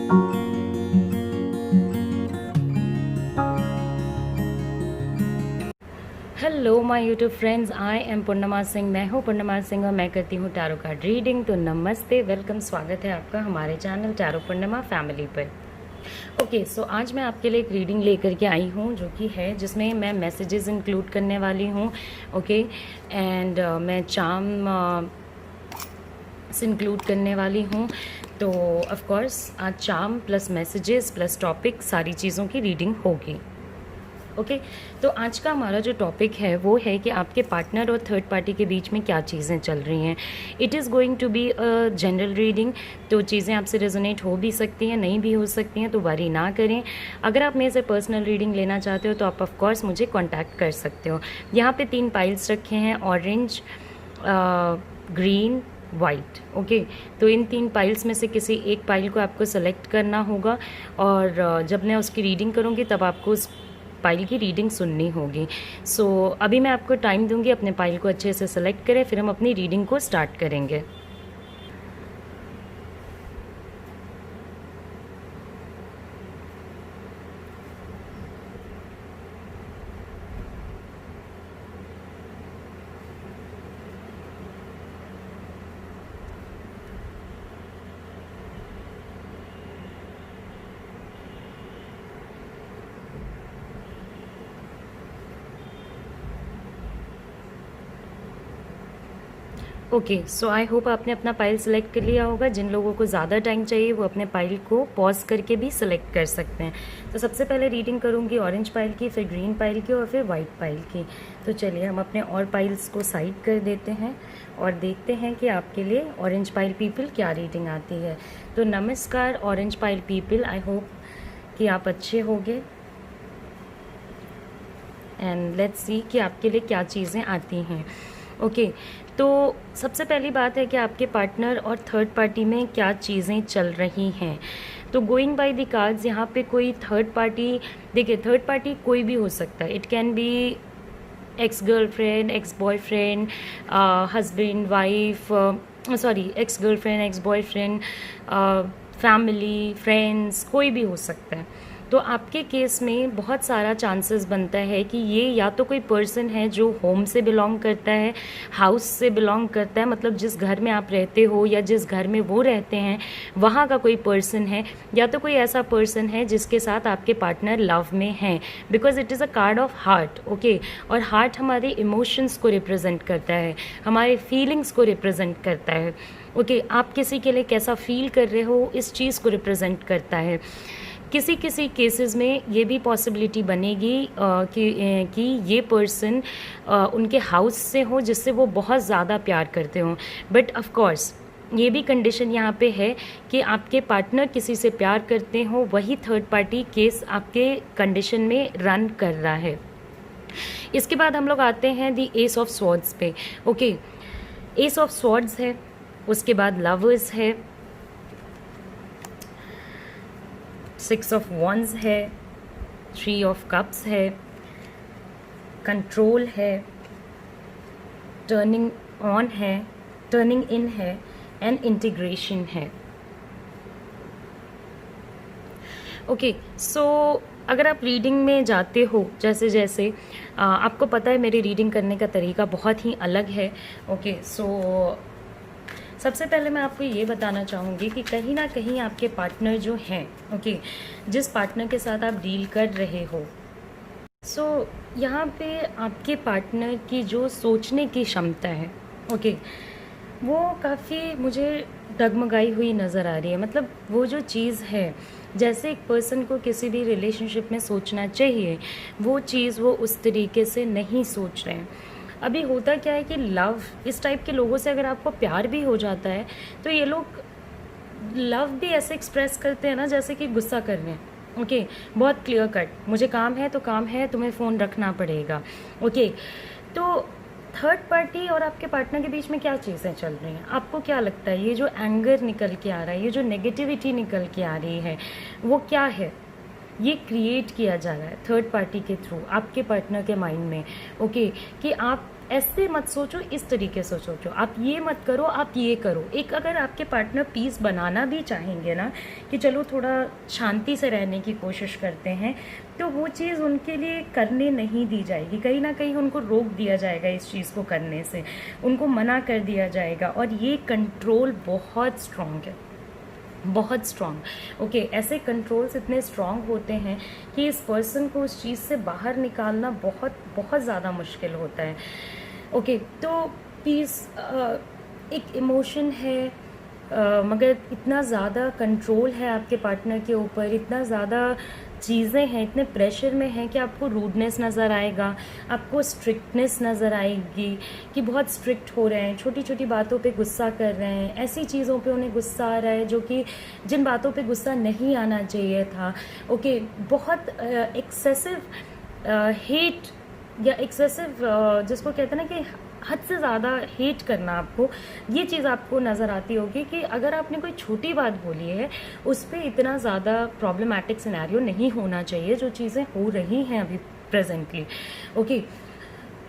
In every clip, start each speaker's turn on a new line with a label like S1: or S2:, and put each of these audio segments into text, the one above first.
S1: Hello my YouTube friends, I am Purnima Singh. मैं हूँ पूर्णिमा सिंह और मैं करती हूँ टैरो कार्ड रीडिंग। तो नमस्ते, वेलकम, स्वागत है आपका हमारे चैनल टैरो पूर्णिमा फैमिली पर। ओके, सो आज मैं आपके लिए एक रीडिंग लेकर के आई हूँ जो कि है जिसमें मैं मैसेजेस इंक्लूड करने वाली हूँ। ओके, एंड मैं चार्म इंक्लूड करने वाली हूँ। तो ऑफ कोर्स आज charm plus messages plus topic सारी चीज़ों की रीडिंग होगी। ओके, तो आज का हमारा जो टॉपिक है वो है कि आपके पार्टनर और थर्ड पार्टी के बीच में क्या चीज़ें चल रही हैं। It is going to be a general reading, तो चीज़ें आपसे रेजोनेट हो भी सकती हैं, नहीं भी हो सकती हैं, तो वरी ना करें। अगर आप मेरे से पर्सनल रीडिंग लेना चाहते हो तो आप ऑफ कोर्स मुझे कॉन्टैक्ट कर सकते हो। यहाँ पे 3 पाइल्स रखे हैं, ऑरेंज, ग्रीन, वाइट। ओके, तो इन 3 पाइल्स में से किसी एक पाइल को आपको सेलेक्ट करना होगा और जब मैं उसकी रीडिंग करूँगी तब आपको उस पाइल की रीडिंग सुननी होगी। सो अभी मैं आपको टाइम दूंगी, अपने पाइल को अच्छे से सेलेक्ट करें, फिर हम अपनी रीडिंग को स्टार्ट करेंगे। ओके, सो आई होप आपने अपना पाइल सेलेक्ट कर लिया होगा। जिन लोगों को ज़्यादा टाइम चाहिए वो अपने पाइल को पॉज करके भी सिलेक्ट कर सकते हैं। तो सबसे पहले रीडिंग करूँगी ऑरेंज पाइल की, फिर ग्रीन पाइल की और फिर वाइट पाइल की। तो चलिए हम अपने और पाइल्स को साइड कर देते हैं और देखते हैं कि आपके लिए ऑरेंज पाइल पीपल क्या रीडिंग आती है। तो नमस्कार orange pile people, I hope कि आप अच्छे होंगे एंड लेट्स सी कि आपके लिए क्या चीज़ें आती हैं। ओके, तो सबसे पहली बात है कि आपके पार्टनर और थर्ड पार्टी में क्या चीज़ें चल रही हैं। तो गोइंग बाय द कार्ड्स, यहाँ पे कोई थर्ड पार्टी, देखिए थर्ड पार्टी कोई भी हो सकता है। It can be ex girlfriend, ex boyfriend, husband wife, sorry ex girlfriend, ex boyfriend, family, friends, कोई भी हो सकता है। तो आपके केस में बहुत सारा चांसेस बनता है कि ये या तो कोई पर्सन है जो होम से बिलोंग करता है, हाउस से बिलोंग करता है, मतलब जिस घर में आप रहते हो या जिस घर में वो रहते हैं वहाँ का कोई पर्सन है, या तो कोई ऐसा पर्सन है जिसके साथ आपके पार्टनर लव में हैं, because it is a card of heart. Okay, और हार्ट हमारे इमोशंस को रिप्रेजेंट करता है, हमारे फीलिंग्स को रिप्रेजेंट करता है। ओके, आप किसी के लिए कैसा फील कर रहे हो इस चीज़ को रिप्रेजेंट करता है। किसी किसी केसेस में ये भी पॉसिबिलिटी बनेगी कि ये पर्सन उनके हाउस से हो जिससे वो बहुत ज़्यादा प्यार करते हों। बट ऑफ कोर्स ये भी कंडीशन यहाँ पे है कि आपके पार्टनर किसी से प्यार करते हो, वही थर्ड पार्टी केस आपके कंडीशन में रन कर रहा है। इसके बाद हम लोग आते हैं दी एस ऑफ स्वॉर्ड्स पे। ओके, एस ऑफ स्वॉर्ड्स है, उसके बाद लवर्स है, 6 ऑफ वंस है, 3 ऑफ कप्स है, कंट्रोल है, टर्निंग ऑन है, टर्निंग इन है एंड इंटीग्रेशन है। ओके, सो अगर आप रीडिंग में जाते हो, जैसे जैसे आपको पता है मेरी रीडिंग करने का तरीका बहुत ही अलग है। ओके, सो सबसे पहले मैं आपको ये बताना चाहूँगी कि कहीं ना कहीं आपके पार्टनर जो हैं, ओके, जिस पार्टनर के साथ आप डील कर रहे हो, सो यहाँ पे आपके पार्टनर की जो सोचने की क्षमता है, ओके, वो काफ़ी मुझे डगमगाई हुई नज़र आ रही है। मतलब वो जो चीज़ है, जैसे एक पर्सन को किसी भी रिलेशनशिप में सोचना चाहिए, वो चीज़ वो उस तरीके से नहीं सोच रहे हैं। अभी होता क्या है कि लव, इस टाइप के लोगों से अगर आपको प्यार भी हो जाता है तो ये लोग लव भी ऐसे एक्सप्रेस करते हैं ना जैसे कि गुस्सा कर रहे हैं। ओके, बहुत क्लियर कट, मुझे काम है तो काम है, तुम्हें फ़ोन रखना पड़ेगा। ओके, तो थर्ड पार्टी और आपके पार्टनर के बीच में क्या चीज़ें चल रही हैं, आपको क्या लगता है? ये जो एंगर निकल के आ रहा है, ये जो नेगेटिविटी निकल के आ रही है, वो क्या है? ये क्रिएट किया जा रहा है थर्ड पार्टी के थ्रू आपके पार्टनर के माइंड में। ओके, कि आप ऐसे मत सोचो, इस तरीके से सोचो, आप ये मत करो, आप ये करो। एक अगर आपके पार्टनर पीस बनाना भी चाहेंगे ना, कि चलो थोड़ा शांति से रहने की कोशिश करते हैं, तो वो चीज़ उनके लिए करने नहीं दी जाएगी। कहीं ना कहीं उनको रोक दिया जाएगा इस चीज़ को करने से, उनको मना कर दिया जाएगा। और ये कंट्रोल बहुत स्ट्रॉन्ग है, बहुत स्ट्रॉन्ग। ओके, ऐसे कंट्रोल्स इतने स्ट्रॉन्ग होते हैं कि इस पर्सन को उस चीज़ से बाहर निकालना बहुत बहुत ज़्यादा मुश्किल होता है। ओके, तो पीस एक इमोशन है, मगर इतना ज़्यादा कंट्रोल है आपके पार्टनर के ऊपर, इतना ज़्यादा चीज़ें हैं, इतने प्रेशर में हैं कि आपको रूडनेस नज़र आएगा, आपको स्ट्रिक्टनेस नज़र आएगी कि बहुत स्ट्रिक्ट हो रहे हैं, छोटी छोटी बातों पे गुस्सा कर रहे हैं, ऐसी चीज़ों पे उन्हें गुस्सा आ रहा है जो कि जिन बातों पे गुस्सा नहीं आना चाहिए था। ओके, बहुत एक्सेसिव हेट या एक्सेसिव जिसको कहते हैं ना कि हद से ज़्यादा हेट करना, आपको ये चीज़ आपको नज़र आती होगी कि अगर आपने कोई छोटी बात बोली है उस पर इतना ज़्यादा प्रॉब्लमैटिक सिनेरियो नहीं होना चाहिए जो चीज़ें हो रही हैं अभी प्रेजेंटली। ओके,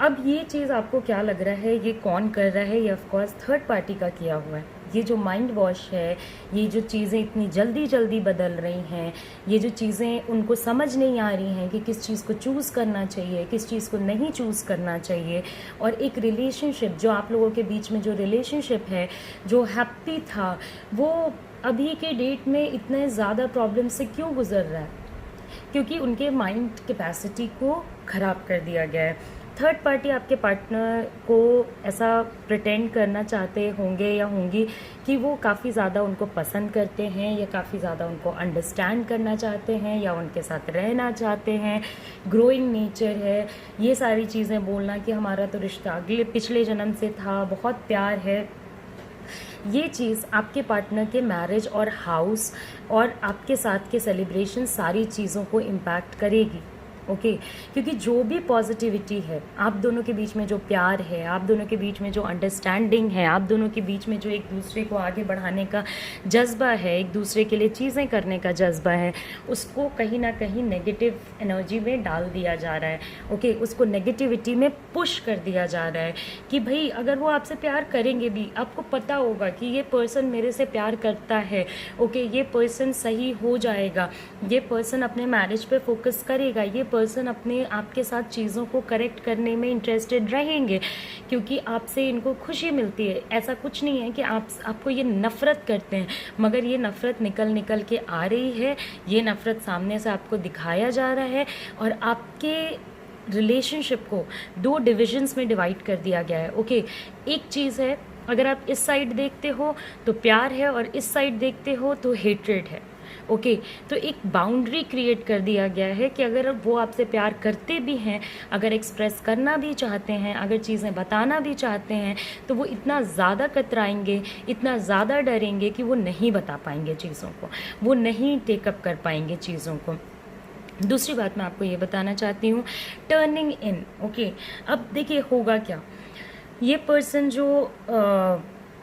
S1: अब ये चीज़ आपको क्या लग रहा है, ये कौन कर रहा है? ये ऑफकोर्स थर्ड पार्टी का किया हुआ है। ये जो माइंड वॉश है, ये जो चीज़ें इतनी जल्दी जल्दी बदल रही हैं, ये जो चीज़ें उनको समझ नहीं आ रही हैं कि किस चीज़ को चूज़ करना चाहिए, किस चीज़ को नहीं चूज़ करना चाहिए। और एक रिलेशनशिप, जो आप लोगों के बीच में जो रिलेशनशिप है, जो हैप्पी था, वो अभी के डेट में इतने ज़्यादा प्रॉब्लम से क्यों गुजर रहा है? क्योंकि उनके माइंड कैपेसिटी को ख़राब कर दिया गया है। थर्ड पार्टी आपके पार्टनर को ऐसा प्रिटेंड करना चाहते होंगे या होंगी कि वो काफ़ी ज़्यादा उनको पसंद करते हैं, या काफ़ी ज़्यादा उनको अंडरस्टैंड करना चाहते हैं, या उनके साथ रहना चाहते हैं, ग्रोइंग नेचर है, ये सारी चीज़ें बोलना कि हमारा तो रिश्ता अगले पिछले जन्म से था, बहुत प्यार है। ये चीज़ आपके पार्टनर के मैरिज और हाउस और आपके साथ के सेलिब्रेशन, सारी चीज़ों को इम्पैक्ट करेगी। ओके, क्योंकि जो भी पॉजिटिविटी है, आप दोनों के बीच में जो प्यार है, आप दोनों के बीच में जो अंडरस्टैंडिंग है, आप दोनों के बीच में जो एक दूसरे को आगे बढ़ाने का जज्बा है, एक दूसरे के लिए चीज़ें करने का जज्बा है, उसको कहीं ना कहीं नेगेटिव एनर्जी में डाल दिया जा रहा है। ओके, उसको नेगेटिविटी में पुश कर दिया जा रहा है कि भाई अगर वो आपसे प्यार करेंगे भी, आपको पता होगा कि ये पर्सन मेरे से प्यार करता है। ओके, ये पर्सन सही हो जाएगा, ये पर्सन अपने मैरिज पे फोकस करेगा, ये पर्सन अपने आपके साथ चीज़ों को करेक्ट करने में इंटरेस्टेड रहेंगे, क्योंकि आपसे इनको खुशी मिलती है। ऐसा कुछ नहीं है कि आपको ये नफ़रत करते हैं, मगर ये नफ़रत निकल के आ रही है, ये नफ़रत सामने से आपको दिखाया जा रहा है, और आपके रिलेशनशिप को 2 डिविजन्स में डिवाइड कर दिया गया है। ओके, एक चीज़ है, अगर आप इस साइड देखते हो तो प्यार है, और इस साइड देखते हो तो हेट्रेड है। ओके, तो एक बाउंड्री क्रिएट कर दिया गया है कि अगर वो आपसे प्यार करते भी हैं, अगर एक्सप्रेस करना भी चाहते हैं, अगर चीज़ें बताना भी चाहते हैं, तो वो इतना ज़्यादा कतराएंगे, इतना ज़्यादा डरेंगे कि वो नहीं बता पाएंगे चीज़ों को, वो नहीं टेकअप कर पाएंगे चीज़ों को। दूसरी बात मैं आपको ये बताना चाहती हूँ, टर्निंग इन। ओके, अब देखिए होगा क्या, ये पर्सन जो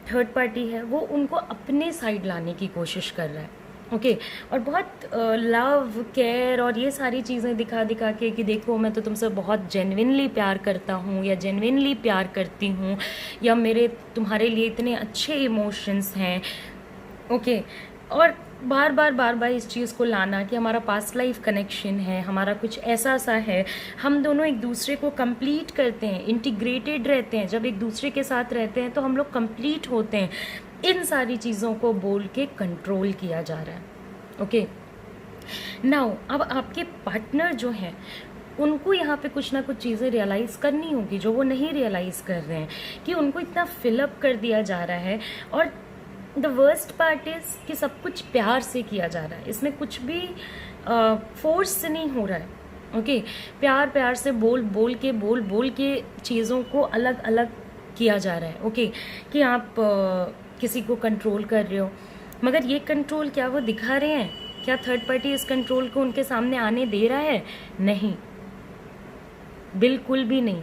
S1: थर्ड पार्टी है वो उनको अपने साइड लाने की कोशिश कर रहा है। ओके, और बहुत लव केयर और ये सारी चीज़ें दिखा दिखा के कि देखो मैं तो तुमसे बहुत जेन्युइनली प्यार करता हूँ, या जेन्युइनली प्यार करती हूँ, या मेरे तुम्हारे लिए इतने अच्छे इमोशंस हैं। ओके, और बार बार इस चीज़ को लाना कि हमारा पास्ट लाइफ कनेक्शन है, हमारा कुछ ऐसा सा है, हम दोनों एक दूसरे को कंप्लीट करते हैं, इंटीग्रेटेड रहते हैं, जब एक दूसरे के साथ रहते हैं तो हम लोग कंप्लीट होते हैं। इन सारी चीज़ों को बोल के कंट्रोल किया जा रहा है। ओके, नाउ अब आपके पार्टनर जो हैं उनको यहाँ पे कुछ ना कुछ चीज़ें रियलाइज़ करनी होगी जो वो नहीं रियलाइज़ कर रहे हैं, कि उनको इतना फिलअप कर दिया जा रहा है। और द वर्स्ट पार्ट इज़ कि सब कुछ प्यार से किया जा रहा है, इसमें कुछ भी फोर्स से नहीं हो रहा है। ओके, प्यार से बोल के चीज़ों को अलग अलग किया जा रहा है। ओके, कि आप किसी को कंट्रोल कर रहे हो, मगर ये कंट्रोल क्या वो दिखा रहे हैं? क्या थर्ड पार्टी इस कंट्रोल को उनके सामने आने दे रहा है? नहीं, बिल्कुल भी नहीं।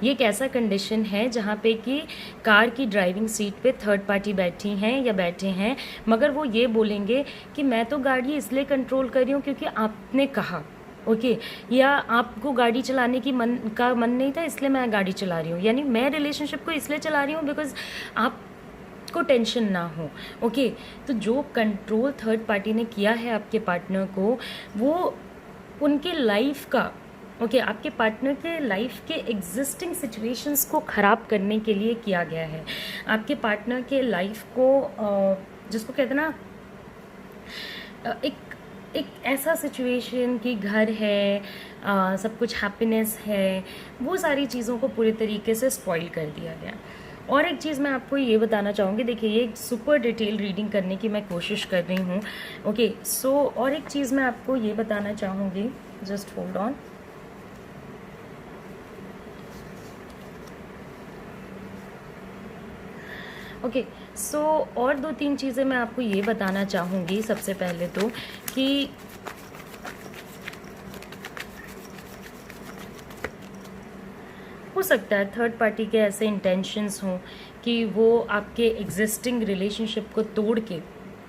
S1: ये एक ऐसा कंडीशन है जहाँ पे कि कार की ड्राइविंग सीट पे थर्ड पार्टी बैठी हैं या बैठे हैं, मगर वो ये बोलेंगे कि मैं तो गाड़ी इसलिए कंट्रोल कर रही हूँ क्योंकि आपने कहा, ओके, या आपको गाड़ी चलाने की मन नहीं था इसलिए मैं गाड़ी चला रही हूँ, यानी मैं रिलेशनशिप को इसलिए चला रही हूँ बिकॉज आप को टेंशन ना हो। ओके, तो जो कंट्रोल थर्ड पार्टी ने किया है आपके पार्टनर को, वो उनके लाइफ का, ओके, आपके पार्टनर के लाइफ के एग्जिस्टिंग सिचुएशंस को ख़राब करने के लिए किया गया है। आपके पार्टनर के लाइफ को जिसको कहते हैं ना, एक ऐसा सिचुएशन कि घर है, सब कुछ हैप्पीनेस है, वो सारी चीज़ों को पूरे तरीके से स्पॉइल कर दिया गया। और एक चीज़ मैं आपको ये बताना चाहूँगी, देखिए ये एक सुपर डिटेल रीडिंग करने की मैं कोशिश कर रही हूँ। ओके, सो और एक चीज़ मैं आपको ये बताना चाहूँगी, जस्ट होल्ड ऑन। ओके, सो और 2-3 चीज़ें मैं आपको ये बताना चाहूँगी। सबसे पहले तो कि हो सकता है थर्ड पार्टी के ऐसे इंटेंशंस हों कि वो आपके एग्जिस्टिंग रिलेशनशिप को तोड़ के,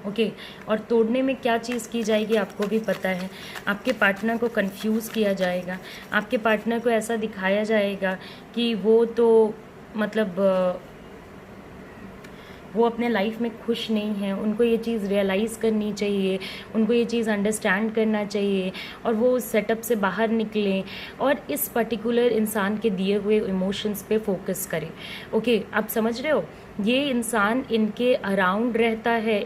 S1: ओके, और तोड़ने में क्या चीज़ की जाएगी आपको भी पता है। आपके पार्टनर को कंफ्यूज किया जाएगा, आपके पार्टनर को ऐसा दिखाया जाएगा कि वो तो मतलब वो अपने लाइफ में खुश नहीं है, उनको ये चीज़ रियलाइज़ करनी चाहिए, उनको ये चीज़ अंडरस्टैंड करना चाहिए और वो उस सेटअप से बाहर निकलें और इस पर्टिकुलर इंसान के दिए हुए इमोशंस पे फोकस करें। ओके, आप समझ रहे हो, ये इंसान इनके अराउंड रहता है,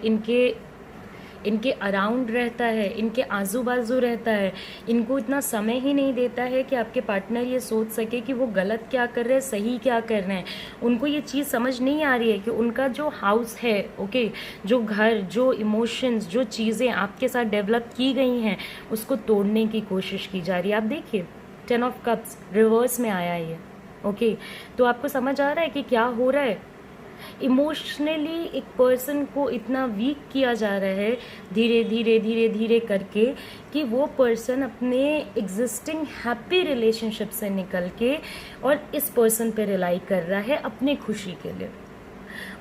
S1: इनके अराउंड रहता है, इनके आजू बाजू रहता है, इनको इतना समय ही नहीं देता है कि आपके पार्टनर ये सोच सके कि वो गलत क्या कर रहे हैं, सही क्या कर रहे हैं। उनको ये चीज़ समझ नहीं आ रही है कि उनका जो हाउस है, ओके, जो घर, जो इमोशंस, जो चीज़ें आपके साथ डेवलप की गई हैं, उसको तोड़ने की कोशिश की जा रही है। आप देखिए 10 ऑफ कप्स रिवर्स में आया है, ओके, तो आपको समझ आ रहा है कि क्या हो रहा है। इमोशनली एक पर्सन को इतना वीक किया जा रहा है धीरे धीरे धीरे धीरे करके कि वो पर्सन अपने एग्जिस्टिंग हैप्पी रिलेशनशिप से निकल के और इस पर्सन पे रिलाई कर रहा है अपनी खुशी के लिए।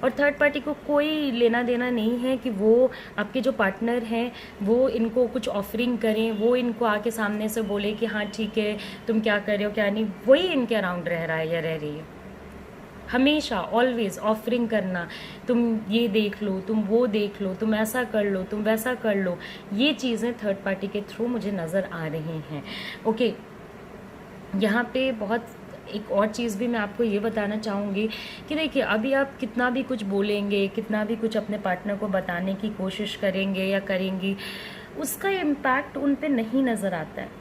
S1: और थर्ड पार्टी को कोई लेना देना नहीं है कि वो आपके जो पार्टनर हैं वो इनको कुछ ऑफरिंग करें, वो इनको आके सामने से बोले कि हाँ ठीक है तुम क्या कर रहे हो क्या नहीं, वही इनके अराउंड रह रहा है या रह रही है। हमेशा ऑलवेज ऑफरिंग करना, तुम ये देख लो, तुम वो देख लो, तुम ऐसा कर लो, तुम वैसा कर लो, ये चीज़ें थर्ड पार्टी के थ्रू मुझे नज़र आ रही हैं। ओके, यहाँ पे बहुत एक और चीज़ भी मैं आपको ये बताना चाहूँगी कि देखिए अभी आप कितना भी कुछ बोलेंगे, कितना भी कुछ अपने पार्टनर को बताने की कोशिश करेंगे या करेंगी, उसका इम्पैक्ट उन पे नहीं नज़र आता है।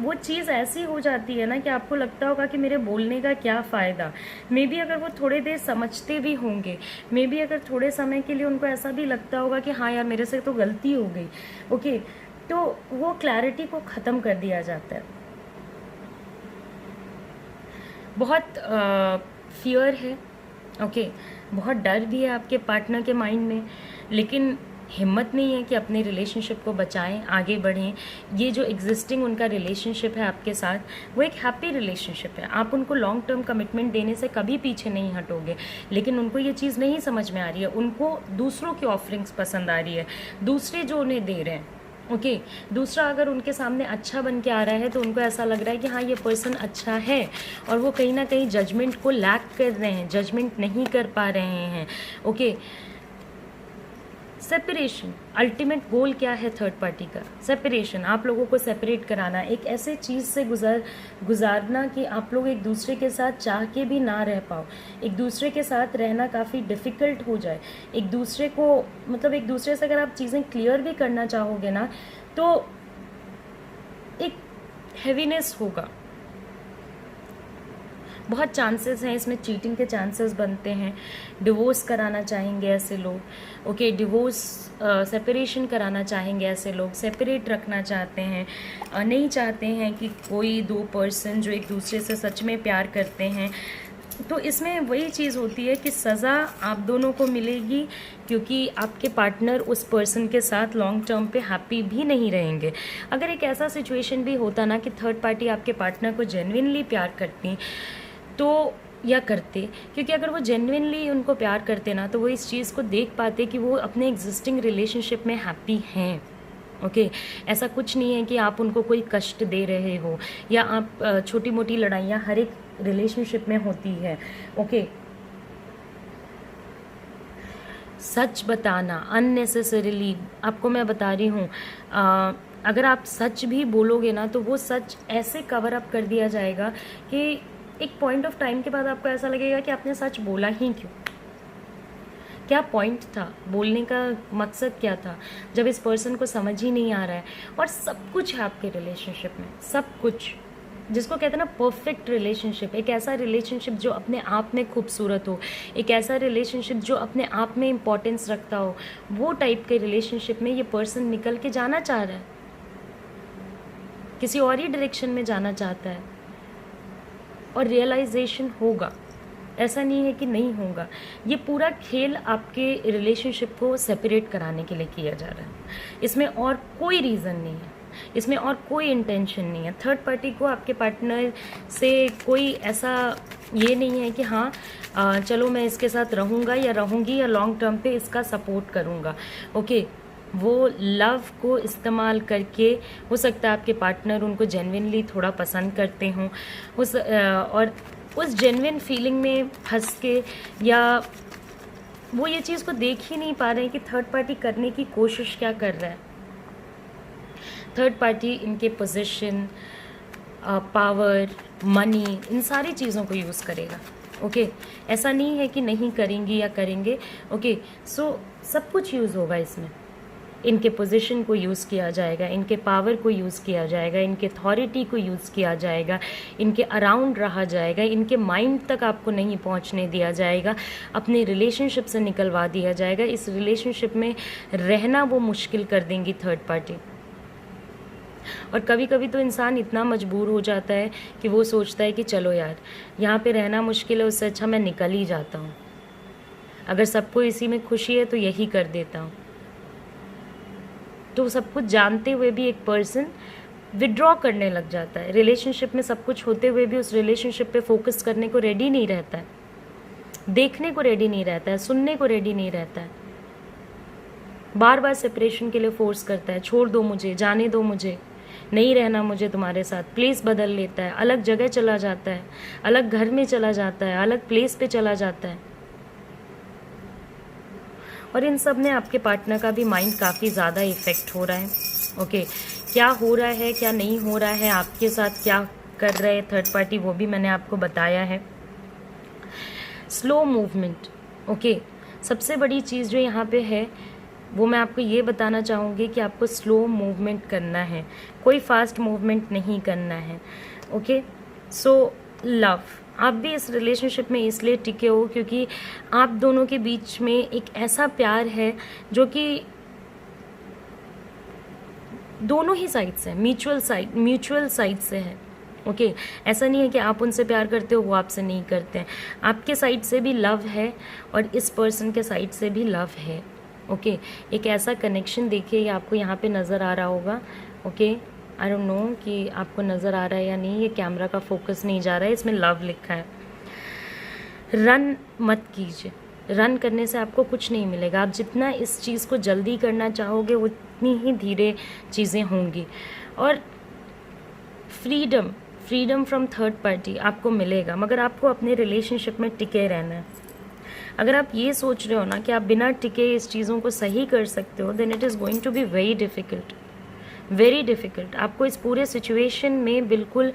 S1: वो चीज़ ऐसी हो जाती है ना कि आपको लगता होगा कि मेरे बोलने का क्या फ़ायदा। मे बी अगर वो थोड़े देर समझते भी होंगे, मे बी अगर थोड़े समय के लिए उनको ऐसा भी लगता होगा कि हाँ यार मेरे से तो गलती हो गई, ओके, तो वो क्लैरिटी को ख़त्म कर दिया जाता है। बहुत फियर है, ओके, बहुत डर भी है आपके पार्टनर के माइंड में, लेकिन हिम्मत नहीं है कि अपने रिलेशनशिप को बचाएं, आगे बढ़ें। ये जो एग्जिस्टिंग उनका रिलेशनशिप है आपके साथ, वो एक हैप्पी रिलेशनशिप है। आप उनको लॉन्ग टर्म कमिटमेंट देने से कभी पीछे नहीं हटोगे, लेकिन उनको ये चीज़ नहीं समझ में आ रही है। उनको दूसरों की ऑफरिंग्स पसंद आ रही है, दूसरे जो उन्हें दे रहे हैं, ओके, दूसरा अगर उनके सामने अच्छा बन के आ रहा है तो उनको ऐसा लग रहा है कि हाँ ये पर्सन अच्छा है, और वो कहीं ना कहीं जजमेंट को लैक कर रहे हैं, जजमेंट नहीं कर पा रहे हैं। ओके, सेपरेशन, अल्टीमेट गोल क्या है थर्ड पार्टी का? सेपरेशन, आप लोगों को सेपरेट कराना, एक ऐसे चीज़ से गुजारना कि आप लोग एक दूसरे के साथ चाह के भी ना रह पाओ, एक दूसरे के साथ रहना काफ़ी डिफ़िकल्ट हो जाए, एक दूसरे को मतलब एक दूसरे से अगर आप चीज़ें क्लियर भी करना चाहोगे ना तो एक हैवीनेस होगा। बहुत चांसेस हैं इसमें, चीटिंग के चांसेस बनते हैं, डिवोर्स कराना चाहेंगे ऐसे लोग, ओके, डिवोर्स सेपरेशन कराना चाहेंगे ऐसे लोग, सेपरेट रखना चाहते हैं, नहीं चाहते हैं कि कोई दो पर्सन जो एक दूसरे से सच में प्यार करते हैं तो इसमें वही चीज़ होती है कि सज़ा आप दोनों को मिलेगी, क्योंकि आपके पार्टनर उस पर्सन के साथ लॉन्ग टर्म पे हैप्पी भी नहीं रहेंगे। अगर एक ऐसा सिचुएशन भी होता ना कि थर्ड पार्टी आपके पार्टनर को जेन्युइनली प्यार करती तो या करते, क्योंकि अगर वो जेन्युइनली उनको प्यार करते ना तो वो इस चीज़ को देख पाते कि वो अपने एग्जिस्टिंग रिलेशनशिप में हैप्पी हैं। ओके ऐसा कुछ नहीं है कि आप उनको कोई कष्ट दे रहे हो, या आप छोटी मोटी लड़ाइयाँ हर एक रिलेशनशिप में होती है। ओके सच बताना अननेसेसरीली, आपको मैं बता रही हूँ, अगर आप सच भी बोलोगे ना तो वो सच ऐसे कवर अप कर दिया जाएगा कि एक पॉइंट ऑफ टाइम के बाद आपको ऐसा लगेगा कि आपने सच बोला ही क्यों, क्या पॉइंट था बोलने का, मकसद क्या था, जब इस पर्सन को समझ ही नहीं आ रहा है। और सब कुछ है आपके रिलेशनशिप में, सब कुछ, जिसको कहते हैं ना परफेक्ट रिलेशनशिप, एक ऐसा रिलेशनशिप जो अपने आप में खूबसूरत हो, एक ऐसा रिलेशनशिप जो अपने आप में इम्पोर्टेंस रखता हो, वो टाइप के रिलेशनशिप में ये पर्सन निकल के जाना चाह रहा है, किसी और ही डायरेक्शन में जाना चाहता है। और रियलाइजेशन होगा, ऐसा नहीं है कि नहीं होगा। ये पूरा खेल आपके रिलेशनशिप को सेपरेट कराने के लिए किया जा रहा है, इसमें और कोई रीज़न नहीं है, इसमें और कोई इंटेंशन नहीं है। थर्ड पार्टी को आपके पार्टनर से कोई ऐसा ये नहीं है कि हाँ चलो मैं इसके साथ रहूँगा या रहूँगी या लॉन्ग टर्म पे इसका सपोर्ट करूँगा। ओके वो लव को इस्तेमाल करके, हो सकता है आपके पार्टनर उनको जेन्युइनली थोड़ा पसंद करते हों, और उस जेन्युइन फीलिंग में फंस के, या वो ये चीज़ को देख ही नहीं पा रहे हैं कि थर्ड पार्टी करने की कोशिश क्या कर रहा है। थर्ड पार्टी इनके पोजीशन, पावर, मनी, इन सारी चीज़ों को यूज़ करेगा। ओके ऐसा नहीं है कि नहीं करेंगी या करेंगे। ओके सो सब कुछ यूज़ होगा इसमें, इनके पोजीशन को यूज़ किया जाएगा, इनके पावर को यूज़ किया जाएगा, इनके अथॉरिटी को यूज़ किया जाएगा, इनके अराउंड रहा जाएगा, इनके माइंड तक आपको नहीं पहुंचने दिया जाएगा, अपने रिलेशनशिप से निकलवा दिया जाएगा। इस रिलेशनशिप में रहना वो मुश्किल कर देंगी थर्ड पार्टी। और कभी कभी तो इंसान इतना मजबूर हो जाता है कि वो सोचता है कि चलो यार यहाँ पे रहना मुश्किल है, उससे अच्छा मैं निकल ही जाता हूँ, अगर सबको इसी में खुशी है तो यही कर देता हूँ। तो सब कुछ जानते हुए भी एक पर्सन विड्रॉ करने लग जाता है। रिलेशनशिप में सब कुछ होते हुए भी उस रिलेशनशिप पे फोकस करने को रेडी नहीं रहता है, देखने को रेडी नहीं रहता है, सुनने को रेडी नहीं रहता है, बार बार सेपरेशन के लिए फोर्स करता है, छोड़ दो मुझे, जाने दो मुझे, नहीं रहना मुझे तुम्हारे साथ, प्लेस बदल लेता है, अलग जगह चला जाता है, अलग घर में चला जाता है, अलग प्लेस पे चला जाता है। और इन सब में आपके पार्टनर का भी माइंड काफ़ी ज़्यादा इफ़ेक्ट हो रहा है। ओके क्या हो रहा है क्या नहीं हो रहा है, आपके साथ क्या कर रहे हैं थर्ड पार्टी, वो भी मैंने आपको बताया है। Slow movement. ओके सबसे बड़ी चीज़ जो यहाँ पे है वो मैं आपको ये बताना चाहूँगी कि आपको स्लो मूवमेंट करना है, कोई फास्ट मूवमेंट नहीं करना है। ओके सो लव, आप भी इस रिलेशनशिप में इसलिए टिके हो क्योंकि आप दोनों के बीच में एक ऐसा प्यार है जो कि दोनों ही साइड से, म्यूचुअल साइड से है। ओके ऐसा नहीं है कि आप उनसे प्यार करते हो वो आपसे नहीं करते हैं, आपके साइड से भी लव है और इस पर्सन के साइड से भी लव है। ओके एक ऐसा कनेक्शन देखिए, ये आपको यहाँ पे नज़र आ रहा होगा। ओके आई डोंट नो कि आपको नज़र आ रहा है या नहीं, ये कैमरा का फोकस नहीं जा रहा है, इसमें लव लिखा है। रन मत कीजिए, रन करने से आपको कुछ नहीं मिलेगा। आप जितना इस चीज़ को जल्दी करना चाहोगे उतनी ही धीरे चीज़ें होंगी। और फ्रीडम फ्रॉम थर्ड पार्टी आपको मिलेगा, मगर आपको अपने रिलेशनशिप में टिके रहना है। अगर आप ये सोच रहे हो ना कि आप बिना टिके इस चीज़ों को सही कर सकते हो, then it is going to be very difficult. आपको इस पूरे सिचुएशन में बिल्कुल,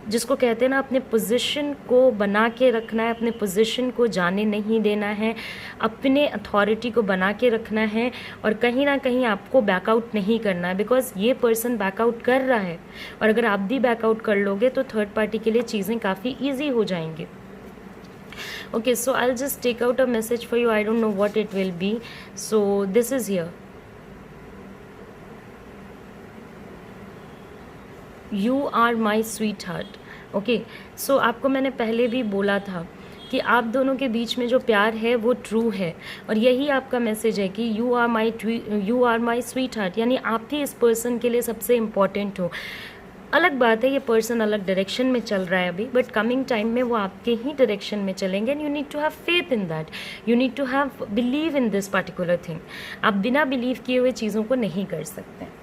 S1: जिसको कहते हैं ना, अपने पोजीशन को बना के रखना है, अपने पोजीशन को जाने नहीं देना है, अपने अथॉरिटी को बना के रखना है, और कहीं ना कहीं आपको बैकआउट नहीं करना है, बिकॉज ये पर्सन बैकआउट कर रहा है। और अगर आप भी बैकआउट कर लोगे तो थर्ड पार्टी के लिए चीज़ें काफ़ी ईजी हो जाएंगी। Okay, so I'll just take out a message for you. I don't know what it will be. So this is here. You are my sweetheart. Okay, so आपको मैंने पहले भी बोला था कि आप दोनों के बीच में जो प्यार है वो ट्रू है, और यही आपका मैसेज है कि you are my sweetheart, यानी आप ही इस पर्सन के लिए सबसे इम्पॉर्टेंट हो। अलग बात है ये पर्सन अलग डायरेक्शन में चल रहा है अभी, बट कमिंग टाइम में वो आपके ही डायरेक्शन में चलेंगे, and you need to have faith in that, you need to have believe in this particular thing. आप बिना बिलीव किए हुए चीज़ों को नहीं कर सकते।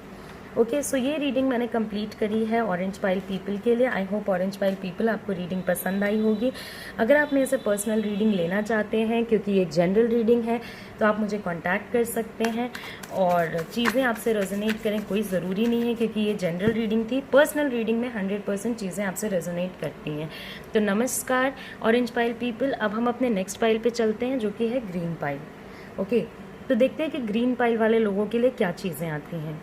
S1: ओके, सो ये रीडिंग मैंने कंप्लीट करी है ऑरेंज पाइल पीपल के लिए। I hope orange pile people आपको रीडिंग पसंद आई होगी। अगर आप मेरे से पर्सनल रीडिंग लेना चाहते हैं, क्योंकि ये जनरल रीडिंग है, तो आप मुझे कांटेक्ट कर सकते हैं, और चीज़ें आपसे रेजोनेट करें कोई ज़रूरी नहीं है, क्योंकि ये जनरल रीडिंग थी। पर्सनल रीडिंग में 100% चीज़ें आपसे रेजोनेट करती हैं। तो नमस्कार ऑरेंज पाइल पीपल। अब हम अपने नेक्स्ट पाइल पे चलते हैं, जो कि है ग्रीन पाइल। ओके, तो देखते हैं कि ग्रीन पाइल वाले लोगों के लिए क्या चीज़ें आती हैं।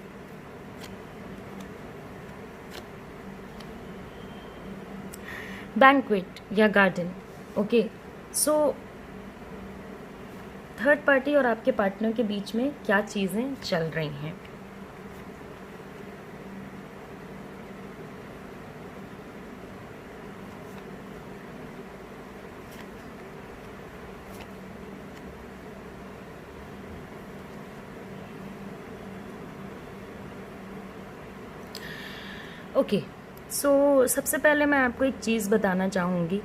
S1: बैंक्वेट या garden. Okay, so third party और आपके पार्टनर के बीच में क्या चीज़ें चल रही हैं। ओके, सो सबसे पहले मैं आपको एक चीज़ बताना चाहूँगी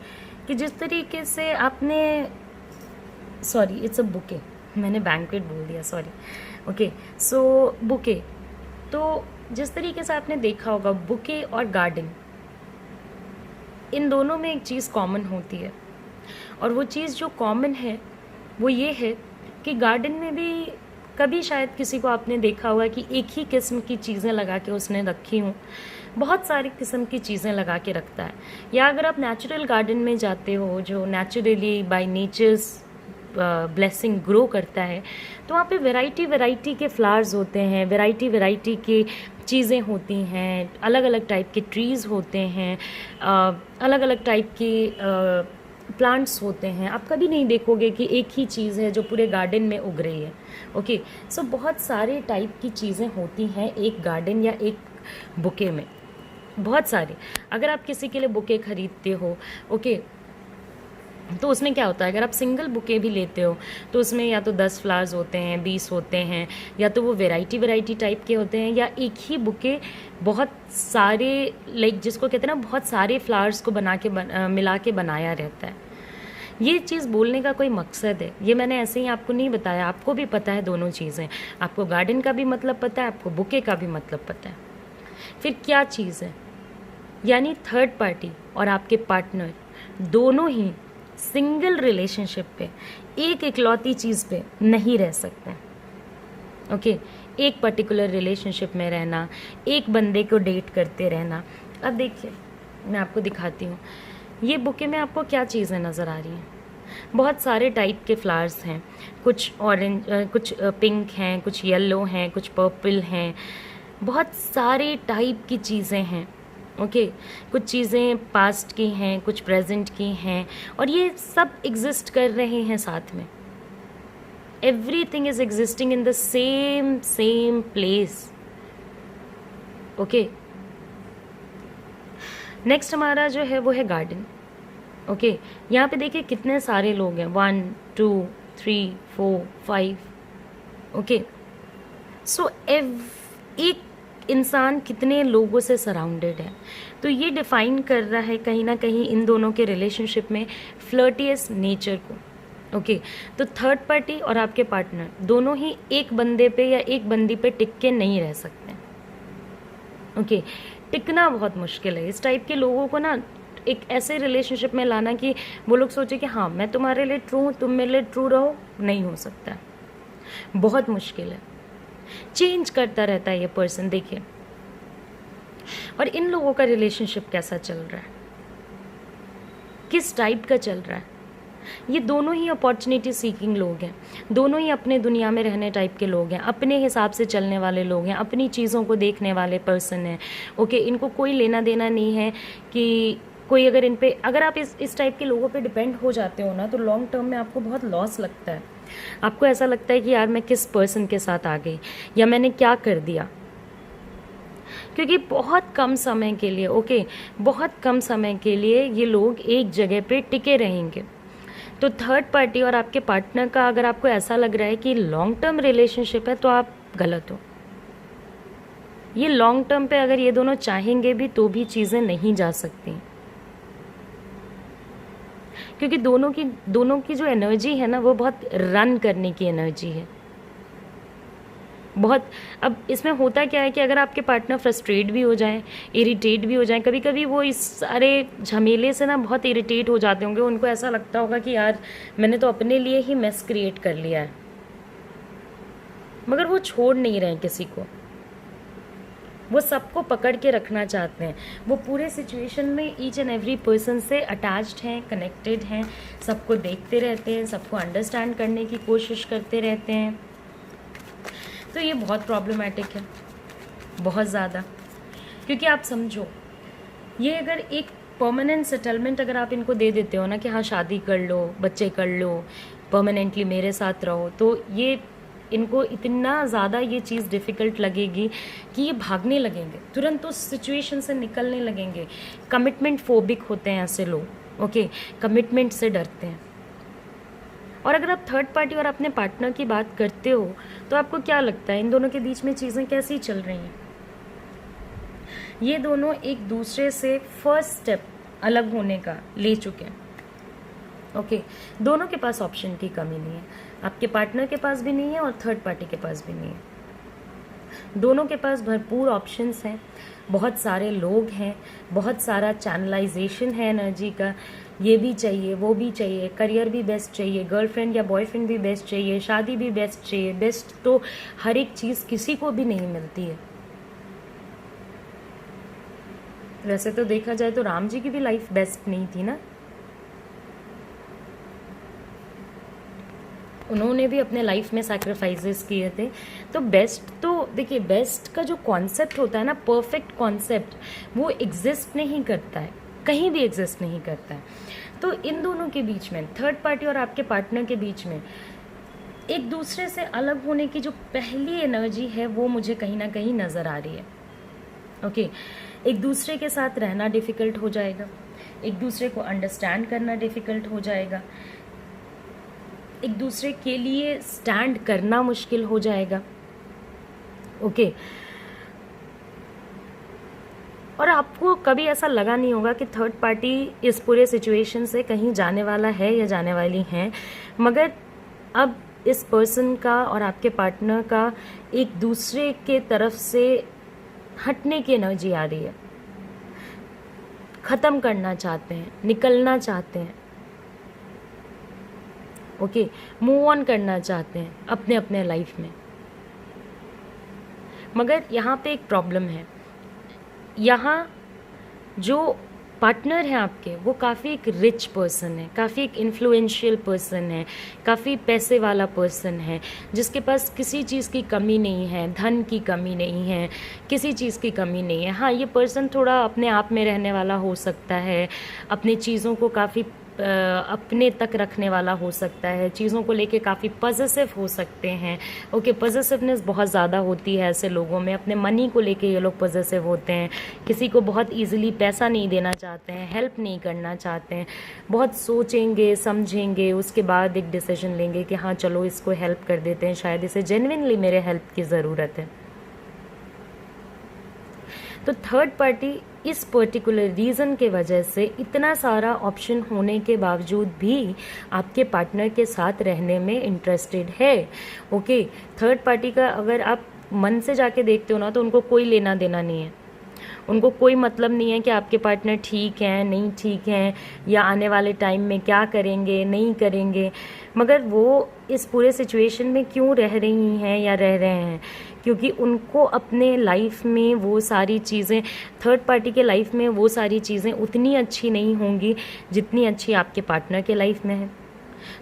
S1: कि जिस तरीके से आपने, सॉरी इट्स अ बुके, मैंने बैंक्वेट बोल दिया, सॉरी। ओके, सो बुके, तो जिस तरीके से आपने देखा होगा बुके और गार्डन, इन दोनों में एक चीज़ कॉमन होती है, और वो चीज़ जो कॉमन है वो ये है कि गार्डन में भी कभी शायद किसी को आपने देखा होगा कि एक ही किस्म की चीज़ें लगा के उसने रखी हों, बहुत सारी किस्म की चीज़ें लगा के रखता है। या अगर आप नेचुरल गार्डन में जाते हो, जो naturally by nature's blessing grow करता है, तो वहाँ पे वैरायटी के फ्लावर्स होते हैं, वैरायटी की चीज़ें होती हैं, अलग अलग टाइप के ट्रीज़ होते हैं, अलग अलग टाइप के प्लांट्स होते हैं। आप कभी नहीं देखोगे कि एक ही चीज़ है जो पूरे गार्डन में उग रही है। ओके, सो बहुत सारे टाइप की चीज़ें होती हैं एक गार्डन या एक बुके में, बहुत सारे। अगर आप किसी के लिए बुके खरीदते हो, ओके, तो उसमें क्या होता है, अगर आप सिंगल बुके भी लेते हो तो उसमें या तो 10 फ्लावर्स होते हैं, 20 होते हैं, या तो वो वैरायटी टाइप के होते हैं, या एक ही बुके बहुत सारे, लाइक जिसको कहते हैं ना, बहुत सारे फ्लावर्स को मिला के बनाया रहता है। ये चीज़ बोलने का कोई मकसद है, ये मैंने ऐसे ही आपको नहीं बताया, आपको भी पता है दोनों चीज़ें। आपको गार्डन का भी मतलब पता है, आपको बुके का भी मतलब पता है। फिर क्या चीज़ है, यानी थर्ड पार्टी और आपके पार्टनर दोनों ही सिंगल रिलेशनशिप पे, एक इकलौती चीज़ पे नहीं रह सकते। ओके, एक पर्टिकुलर रिलेशनशिप में रहना, एक बंदे को डेट करते रहना। अब देखिए, मैं आपको दिखाती हूँ ये बुके में आपको क्या चीज़ें नज़र आ रही हैं। बहुत सारे टाइप के फ्लावर्स हैं, कुछ ऑरेंज, कुछ पिंक हैं, कुछ येलो हैं, कुछ पर्पल हैं, बहुत सारे टाइप की चीज़ें हैं। ओके, कुछ चीज़ें पास्ट की हैं, कुछ प्रेजेंट की हैं, और ये सब एग्जिस्ट कर रहे हैं साथ में। Everything is existing in the same place. Okay, next हमारा जो है वो है गार्डन। ओके, यहाँ पे देखिए कितने सारे लोग हैं, 1 2 3 4 5। ओके, सो एक इंसान कितने लोगों से सराउंडेड है, तो ये डिफाइन कर रहा है कहीं ना कहीं इन दोनों के रिलेशनशिप में फ्लर्टियस नेचर को। ओके, तो थर्ड पार्टी और आपके पार्टनर दोनों ही एक बंदे पे या एक बंदी पे टिक के नहीं रह सकते। ओके, टिकना बहुत मुश्किल है इस टाइप के लोगों को ना, एक ऐसे रिलेशनशिप में लाना कि वो लोग सोचे कि हाँ मैं तुम्हारे लिए ट्रू हूँ, तुम मेरे लिए ट्रू रहो, नहीं हो सकता, बहुत मुश्किल है। चेंज करता रहता है ये पर्सन, देखिए। और इन लोगों का रिलेशनशिप कैसा चल रहा है, किस टाइप का चल रहा है, ये दोनों ही अपॉर्चुनिटी सीकिंग लोग हैं, दोनों ही अपने दुनिया में रहने टाइप के लोग हैं, अपने हिसाब से चलने वाले लोग हैं, अपनी चीज़ों को देखने वाले पर्सन हैं। ओके, इनको कोई लेना देना नहीं है कि कोई अगर इन पे, अगर आप इस टाइप के लोगों पे डिपेंड हो जाते हो ना, तो लॉन्ग टर्म में आपको बहुत लॉस लगता है। आपको ऐसा लगता है कि यार मैं किस पर्सन के साथ आ गई, या मैंने क्या कर दिया, क्योंकि बहुत कम समय के लिए, ओके, बहुत कम समय के लिए ये लोग एक जगह पे टिके रहेंगे। तो थर्ड पार्टी और आपके पार्टनर का अगर आपको ऐसा लग रहा है कि लॉन्ग टर्म रिलेशनशिप है, तो आप गलत हो। ये लॉन्ग टर्म पे अगर ये दोनों चाहेंगे भी तो भी चीज़ें नहीं जा सकती, क्योंकि दोनों की जो एनर्जी है ना, वो बहुत रन करने की एनर्जी है, बहुत। अब इसमें होता क्या है कि अगर आपके पार्टनर फ्रस्ट्रेट भी हो जाए, इरिटेट भी हो जाए, कभी कभी वो इस सारे झमेले से ना बहुत इरिटेट हो जाते होंगे, उनको ऐसा लगता होगा कि यार मैंने तो अपने लिए ही मेस क्रिएट कर लिया है, मगर वो छोड़ नहीं रहे किसी को, वो सबको पकड़ के रखना चाहते हैं। वो पूरे सिचुएशन में ईच एंड एवरी पर्सन से अटैच्ड हैं, कनेक्टेड हैं, सबको देखते रहते हैं, सबको अंडरस्टैंड करने की कोशिश करते रहते हैं। तो ये बहुत प्रॉब्लमेटिक है, बहुत ज़्यादा। क्योंकि आप समझो, ये अगर एक परमानेंट सेटलमेंट अगर आप इनको दे देते हो ना कि हाँ शादी कर लो, बच्चे कर लो, परमानेंटली मेरे साथ रहो, तो ये इनको इतना ज़्यादा ये चीज़ डिफ़िकल्ट लगेगी कि ये भागने लगेंगे, तुरंत उस सिचुएशन से निकलने लगेंगे। कमिटमेंट फोबिक होते हैं ऐसे लोग, ओके, कमिटमेंट से डरते हैं। और अगर आप थर्ड पार्टी और अपने पार्टनर की बात करते हो, तो आपको क्या लगता है इन दोनों के बीच में चीज़ें कैसी चल रही हैं? ये दोनों एक दूसरे से फर्स्ट स्टेप अलग होने का ले चुके हैं, ओके। दोनों के पास ऑप्शन की कमी नहीं है, आपके पार्टनर के पास भी नहीं है और थर्ड पार्टी के पास भी नहीं है। दोनों के पास भरपूर ऑप्शंस हैं, बहुत सारे लोग हैं, बहुत सारा चैनलाइजेशन है एनर्जी का, ये भी चाहिए, वो भी चाहिए, करियर भी बेस्ट चाहिए, गर्लफ्रेंड या बॉयफ्रेंड भी बेस्ट चाहिए, शादी भी बेस्ट चाहिए। बेस्ट तो हर एक चीज़ किसी को भी नहीं मिलती है। वैसे तो देखा जाए तो राम जी की भी लाइफ बेस्ट नहीं थी ना, उन्होंने भी अपने लाइफ में सैक्रिफाइसेस किए थे। तो बेस्ट तो देखिए, बेस्ट का जो कॉन्सेप्ट होता है ना, परफेक्ट कॉन्सेप्ट, वो एग्जिस्ट नहीं करता है, कहीं भी एग्जिस्ट नहीं करता है। तो इन दोनों के बीच में, थर्ड पार्टी और आपके पार्टनर के बीच में एक दूसरे से अलग होने की जो पहली एनर्जी है, वो मुझे कहीं ना कहीं नज़र आ रही है, ओके। एक दूसरे के साथ रहना डिफ़िकल्ट हो जाएगा, एक दूसरे को अंडरस्टैंड करना डिफ़िकल्ट हो जाएगा, एक दूसरे के लिए स्टैंड करना मुश्किल हो जाएगा, ओके। और आपको कभी ऐसा लगा नहीं होगा कि थर्ड पार्टी इस पूरे सिचुएशन से कहीं जाने वाला है या जाने वाली है, मगर अब इस पर्सन का और आपके पार्टनर का एक दूसरे के तरफ से हटने की एनर्जी आ रही है, ख़त्म करना चाहते हैं, निकलना चाहते हैं, ओके, मूव ऑन करना चाहते हैं अपने अपने लाइफ में। मगर यहाँ पे एक प्रॉब्लम है, यहाँ जो पार्टनर है आपके, वो काफ़ी एक रिच पर्सन है, काफ़ी एक इन्फ्लुएंशियल पर्सन है, काफ़ी पैसे वाला पर्सन है, जिसके पास किसी चीज़ की कमी नहीं है, धन की कमी नहीं है, किसी चीज़ की कमी नहीं है। हाँ, ये पर्सन थोड़ा अपने आप में रहने वाला हो सकता है, अपनी चीज़ों को काफ़ी अपने तक रखने वाला हो सकता है, चीज़ों को लेके काफ़ी पॉजिटिव हो सकते हैं, ओके। पॉजिटिवनेस बहुत ज़्यादा होती है ऐसे लोगों में, अपने मनी को लेके ये लोग पॉजिटिव होते हैं, किसी को बहुत इजीली पैसा नहीं देना चाहते हैं, हेल्प नहीं करना चाहते हैं, बहुत सोचेंगे समझेंगे, उसके बाद एक डिसीजन लेंगे कि हाँ चलो इसको हेल्प कर देते हैं, शायद इसे जेन्युइनली मेरे हेल्प की ज़रूरत है। तो थर्ड पार्टी इस पर्टिकुलर रीज़न के वजह से इतना सारा ऑप्शन होने के बावजूद भी आपके पार्टनर के साथ रहने में इंटरेस्टेड है, ओके। थर्ड पार्टी का अगर आप मन से जाके देखते हो ना, तो उनको कोई लेना देना नहीं है, उनको कोई मतलब नहीं है कि आपके पार्टनर ठीक हैं नहीं ठीक हैं, या आने वाले टाइम में क्या करेंगे नहीं करेंगे। मगर वो इस पूरे सिचुएशन में क्यों रह रही हैं या रह रहे हैं, क्योंकि उनको अपने लाइफ में वो सारी चीज़ें, थर्ड पार्टी के लाइफ में वो सारी चीज़ें उतनी अच्छी नहीं होंगी जितनी अच्छी आपके पार्टनर के लाइफ में है।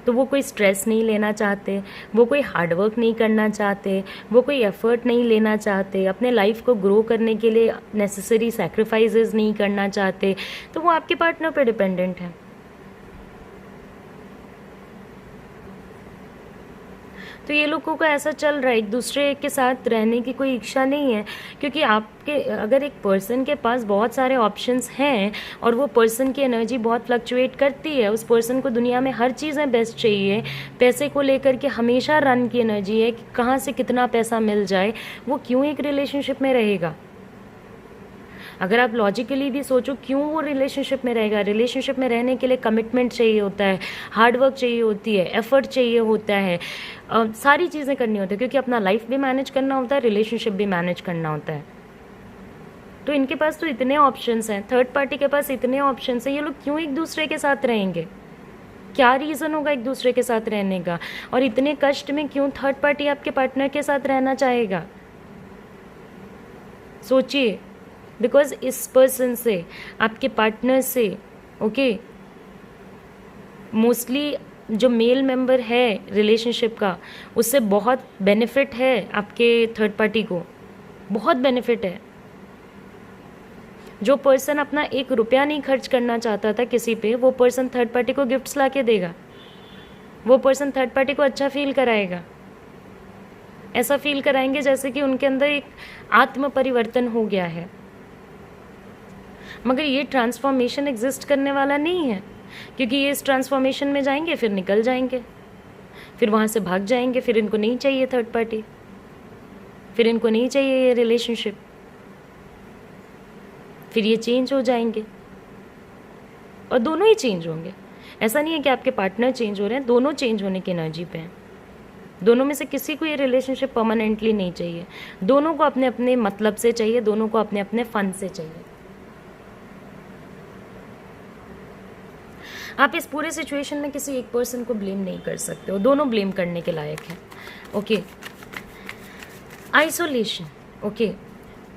S1: तो वो कोई स्ट्रेस नहीं लेना चाहते, वो कोई हार्डवर्क नहीं करना चाहते, वो कोई एफर्ट नहीं लेना चाहते, अपने लाइफ को ग्रो करने के लिए नेसेसरी सैक्रिफाइसेस नहीं करना चाहते, तो वो आपके पार्टनर पे डिपेंडेंट है। तो ये लोगों का ऐसा चल रहा है, एक दूसरे के साथ रहने की कोई इच्छा नहीं है, क्योंकि आपके अगर एक पर्सन के पास बहुत सारे ऑप्शंस हैं और वो पर्सन की एनर्जी बहुत फ्लक्चुएट करती है, उस पर्सन को दुनिया में हर चीज़ें बेस्ट चाहिए, पैसे को लेकर के हमेशा रन की एनर्जी है कि कहाँ से कितना पैसा मिल जाए, वो क्यों एक रिलेशनशिप में रहेगा? अगर आप लॉजिकली भी सोचो, क्यों वो रिलेशनशिप में रहेगा? रिलेशनशिप में रहने के लिए कमिटमेंट चाहिए होता है, हार्डवर्क चाहिए होती है, एफर्ट चाहिए होता है, सारी चीज़ें करनी होती है, क्योंकि अपना लाइफ भी मैनेज करना होता है, रिलेशनशिप भी मैनेज करना होता है। तो इनके पास तो इतने ऑप्शंस हैं, थर्ड पार्टी के पास इतने ऑप्शंस हैं, ये लोग क्यों एक दूसरे के साथ रहेंगे? क्या रीज़न होगा एक दूसरे के साथ रहने का? और इतने कष्ट में क्यों थर्ड पार्टी आपके पार्टनर के साथ रहना चाहेगा? सोचिए, बिकॉज इस पर्सन से, आपके पार्टनर से, ओके, मोस्टली जो मेल मेंबर है रिलेशनशिप का, उससे बहुत बेनिफिट है आपके थर्ड पार्टी को, बहुत बेनिफिट है। जो पर्सन अपना 1 रुपया नहीं खर्च करना चाहता था किसी पे, वो पर्सन थर्ड पार्टी को गिफ्ट्स ला के देगा, वो पर्सन थर्ड पार्टी को अच्छा फील कराएगा, ऐसा फील कराएंगे जैसे कि उनके अंदर एक आत्म परिवर्तन हो गया है। मगर ये ट्रांसफॉर्मेशन एग्जिस्ट करने वाला नहीं है, क्योंकि ये इस ट्रांसफॉर्मेशन में जाएंगे, फिर निकल जाएंगे, फिर वहाँ से भाग जाएंगे, फिर इनको नहीं चाहिए थर्ड पार्टी, फिर इनको नहीं चाहिए ये रिलेशनशिप, फिर ये चेंज हो जाएंगे, और दोनों ही चेंज होंगे। ऐसा नहीं है कि आपके पार्टनर चेंज हो रहे हैं, दोनों चेंज होने की एनर्जी पे हैं। दोनों में से किसी को ये रिलेशनशिप परमानेंटली नहीं चाहिए, दोनों को अपने अपने मतलब से चाहिए, दोनों को अपने अपने फन से चाहिए। आप इस पूरे सिचुएशन में किसी एक पर्सन को ब्लेम नहीं कर सकते हो, दोनों ब्लेम करने के लायक हैं। Okay, isolation. ओके,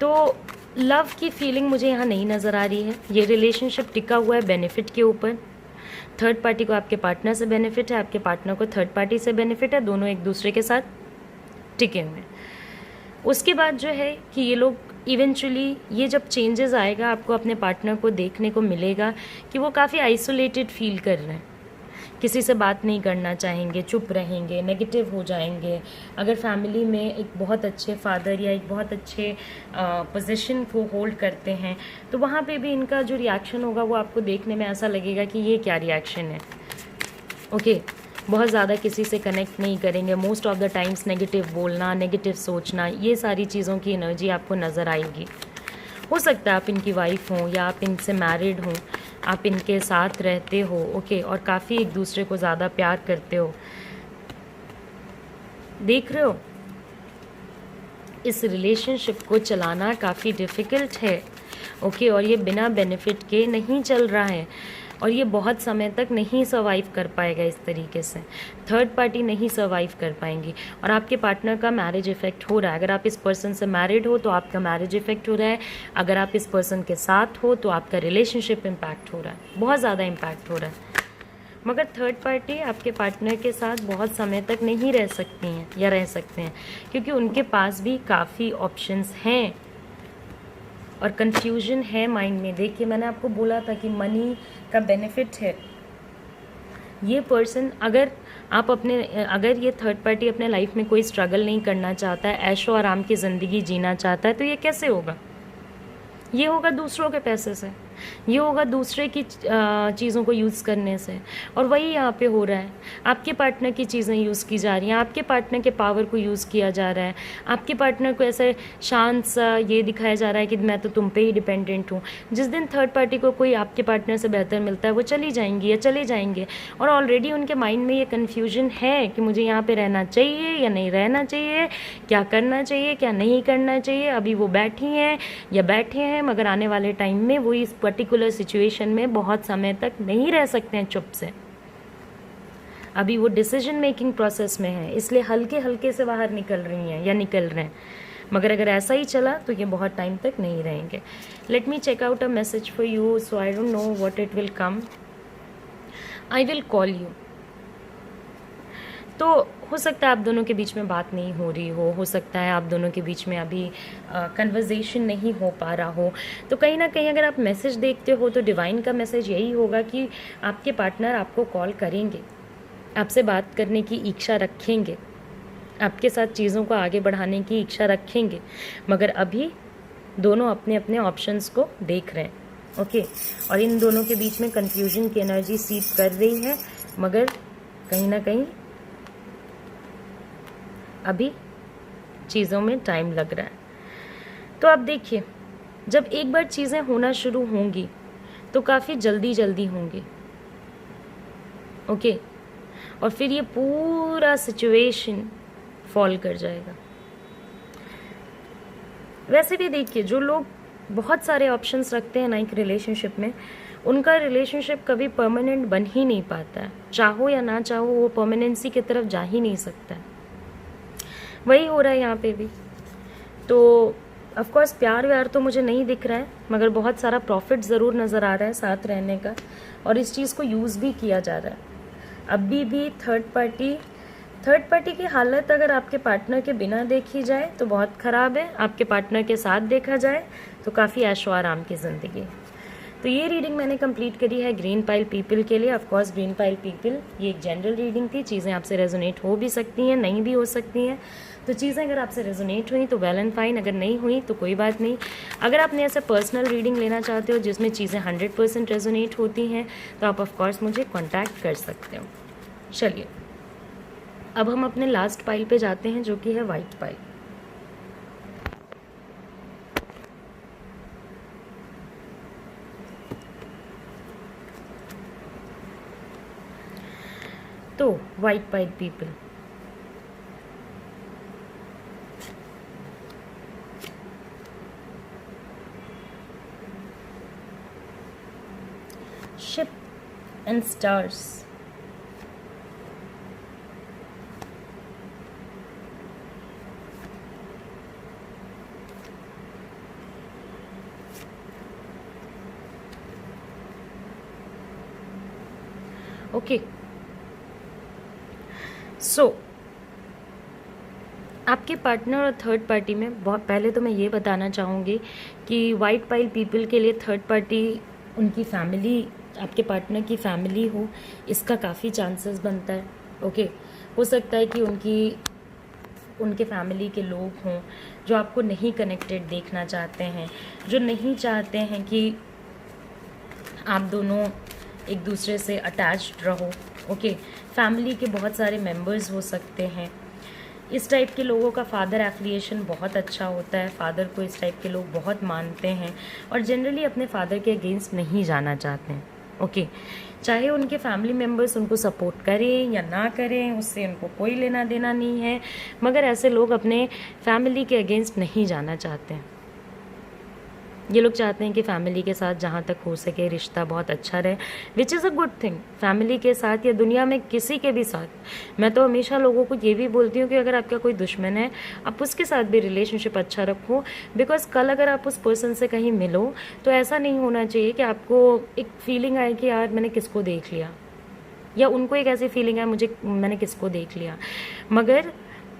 S1: तो लव की फीलिंग मुझे यहाँ नहीं नज़र आ रही है। ये रिलेशनशिप टिका हुआ है बेनिफिट के ऊपर। थर्ड पार्टी को आपके पार्टनर से बेनिफिट है, आपके पार्टनर को थर्ड पार्टी से बेनिफिट है, दोनों एक दूसरे के साथ टिके हुए हैं। उसके बाद जो है कि ये लोग इवेंचुअली, ये जब चेंजेस आएगा, आपको अपने पार्टनर को देखने को मिलेगा कि वो काफ़ी आइसोलेटेड फील कर रहे हैं, किसी से बात नहीं करना चाहेंगे, चुप रहेंगे, नेगेटिव हो जाएंगे। अगर फैमिली में एक बहुत अच्छे फादर या एक बहुत अच्छे पोजीशन को होल्ड करते हैं, तो वहाँ पे भी इनका जो रिएक्शन होगा वो आपको देखने में ऐसा लगेगा कि ये क्या रिएक्शन है। ओके, बहुत ज़्यादा किसी से कनेक्ट नहीं करेंगे, most of the times negative बोलना, नेगेटिव सोचना, ये सारी चीज़ों की एनर्जी आपको नज़र आएगी। हो सकता है आप इनकी वाइफ हों या आप इनसे मैरिड हों, आप इनके साथ रहते हो, ओके, और काफ़ी एक दूसरे को ज़्यादा प्यार करते हो। देख रहे हो, इस रिलेशनशिप को चलाना काफ़ी डिफ़िकल्ट है, ओके, और ये बिना बेनिफिट के नहीं चल रहा है, और ये बहुत समय तक नहीं सर्वाइव कर पाएगा। इस तरीके से थर्ड पार्टी नहीं सर्वाइव कर पाएंगी, और आपके पार्टनर का मैरिज इफेक्ट हो रहा है। अगर आप इस पर्सन से मैरिड हो तो आपका मैरिज इफेक्ट हो रहा है, अगर आप इस पर्सन के साथ हो तो आपका रिलेशनशिप इम्पैक्ट हो रहा है, बहुत ज़्यादा इम्पैक्ट हो रहा है। मगर थर्ड पार्टी आपके पार्टनर के साथ बहुत समय तक नहीं रह सकती हैं या रह सकते हैं, क्योंकि उनके पास भी काफ़ी ऑप्शंस हैं और कंफ्यूजन है माइंड में। देखिए, मैंने आपको बोला था कि मनी का बेनिफिट है। ये पर्सन, अगर ये थर्ड पार्टी अपने लाइफ में कोई स्ट्रगल नहीं करना चाहता है, ऐशो आराम की ज़िंदगी जीना चाहता है, तो ये कैसे होगा? ये होगा दूसरों के पैसे से, ये होगा दूसरे की चीज़ों को यूज़ करने से, और वही यहाँ पे हो रहा है। आपके पार्टनर की चीज़ें यूज़ की जा रही हैं, आपके पार्टनर के पावर को यूज़ किया जा रहा है, आपके पार्टनर को ऐसे शांत सा ये दिखाया जा रहा है कि मैं तो तुम पे ही डिपेंडेंट हूँ। जिस दिन थर्ड पार्टी को कोई आपके पार्टनर से बेहतर मिलता है, वो चली जाएंगी या चले जाएंगे, और ऑलरेडी उनके माइंड में ये कन्फ्यूजन है कि मुझे यहाँ पर रहना चाहिए या नहीं रहना चाहिए, क्या करना चाहिए क्या नहीं करना चाहिए। अभी वो बैठी हैं या बैठे हैं, मगर आने वाले टाइम में वो इस पर्टिकुलर सिचुएशन में बहुत समय तक नहीं रह सकते हैं चुप से। अभी वो डिसीजन मेकिंग प्रोसेस में है, इसलिए हल्के हल्के से बाहर निकल रही हैं या निकल रहे हैं। मगर अगर ऐसा ही चला तो ये बहुत टाइम तक नहीं रहेंगे। Let me check out a message for you, so I don't know what it will come. I will call you. तो हो सकता है आप दोनों के बीच में बात नहीं हो रही हो सकता है आप दोनों के बीच में अभी कन्वर्जेशन नहीं हो पा रहा हो। तो कहीं ना कहीं अगर आप मैसेज देखते हो तो डिवाइन का मैसेज यही होगा कि आपके पार्टनर आपको कॉल करेंगे, आपसे बात करने की इच्छा रखेंगे, आपके साथ चीज़ों को आगे बढ़ाने की इच्छा रखेंगे, मगर अभी दोनों अपने अपने ऑप्शंस को देख रहे हैं। ओके, और इन दोनों के बीच में कंफ्यूजन की एनर्जी सीप कर रही है, मगर कहीं ना कहीं अभी चीज़ों में टाइम लग रहा है। तो आप देखिए, जब एक बार चीज़ें होना शुरू होंगी तो काफ़ी जल्दी जल्दी होंगी। ओके, और फिर ये पूरा सिचुएशन फॉल कर जाएगा। वैसे भी देखिए, जो लोग बहुत सारे ऑप्शंस रखते हैं ना एक रिलेशनशिप में, उनका रिलेशनशिप कभी परमानेंट बन ही नहीं पाता है। चाहो या ना चाहो, वो परमानेंसी की तरफ जा ही नहीं सकता है। वही हो रहा है यहाँ पे भी। तो ऑफ कोर्स प्यार व्यार तो मुझे नहीं दिख रहा है, मगर बहुत सारा प्रॉफिट ज़रूर नज़र आ रहा है साथ रहने का, और इस चीज़ को यूज़ भी किया जा रहा है। अभी भी थर्ड पार्टी की हालत अगर आपके पार्टनर के बिना देखी जाए तो बहुत ख़राब है। आपके पार्टनर के साथ देखा जाए तो काफ़ी ऐशो आराम की ज़िंदगी। तो ये रीडिंग मैंने कंप्लीट करी है ग्रीन पाइल पीपल के लिए। Of course green pile people ये एक जनरल रीडिंग थी। चीज़ें आपसे रेजोनेट हो भी सकती हैं, नहीं भी हो सकती हैं। तो चीज़ें अगर आपसे रेजोनेट हुई तो वेल एंड फाइन, अगर नहीं हुई तो कोई बात नहीं। अगर आपने ऐसे पर्सनल रीडिंग लेना चाहते हो जिसमें चीज़ें 100% रेजोनेट होती हैं तो आप ऑफ कोर्स मुझे कॉन्टैक्ट कर सकते हो। चलिए, अब हम अपने लास्ट पाइल पे जाते हैं, जो कि है वाइट पाइल। तो white pile people, ship and stars, okay. So आपके पार्टनर और थर्ड पार्टी में बहुत पहले तो मैं ये बताना चाहूँगी कि वाइट पाइल पीपल के लिए थर्ड पार्टी उनकी फैमिली, आपके पार्टनर की फैमिली हो, इसका काफ़ी चांसेस बनता है। ओके, हो सकता है कि उनके फैमिली के लोग हों जो आपको नहीं कनेक्टेड देखना चाहते हैं, जो नहीं चाहते हैं कि आप दोनों एक दूसरे से अटैच्ड रहो। ओके, फैमिली के बहुत सारे मेंबर्स हो सकते हैं। इस टाइप के लोगों का फादर एफिलिएशन बहुत अच्छा होता है। फादर को इस टाइप के लोग बहुत मानते हैं और जनरली अपने फादर के अगेंस्ट नहीं जाना चाहते हैं। ओके, चाहे उनके फैमिली मेम्बर्स उनको सपोर्ट करें या ना करें, उससे उनको कोई लेना देना नहीं है, मगर ऐसे लोग अपने फैमिली के अगेंस्ट नहीं जाना चाहते हैं। ये लोग चाहते हैं कि फैमिली के साथ जहाँ तक हो सके रिश्ता बहुत अच्छा रहे, which is a good thing. Family के साथ या दुनिया में किसी के भी साथ, मैं तो हमेशा लोगों को ये भी बोलती हूँ कि अगर आपका कोई दुश्मन है, आप उसके साथ भी रिलेशनशिप अच्छा रखो। बिकॉज कल अगर आप उस पर्सन से कहीं मिलो तो ऐसा नहीं होना चाहिए कि आपको एक फीलिंग आए कि यार मैंने किसको देख लिया, या उनको एक ऐसी फीलिंग है मैंने किसको देख लिया। मगर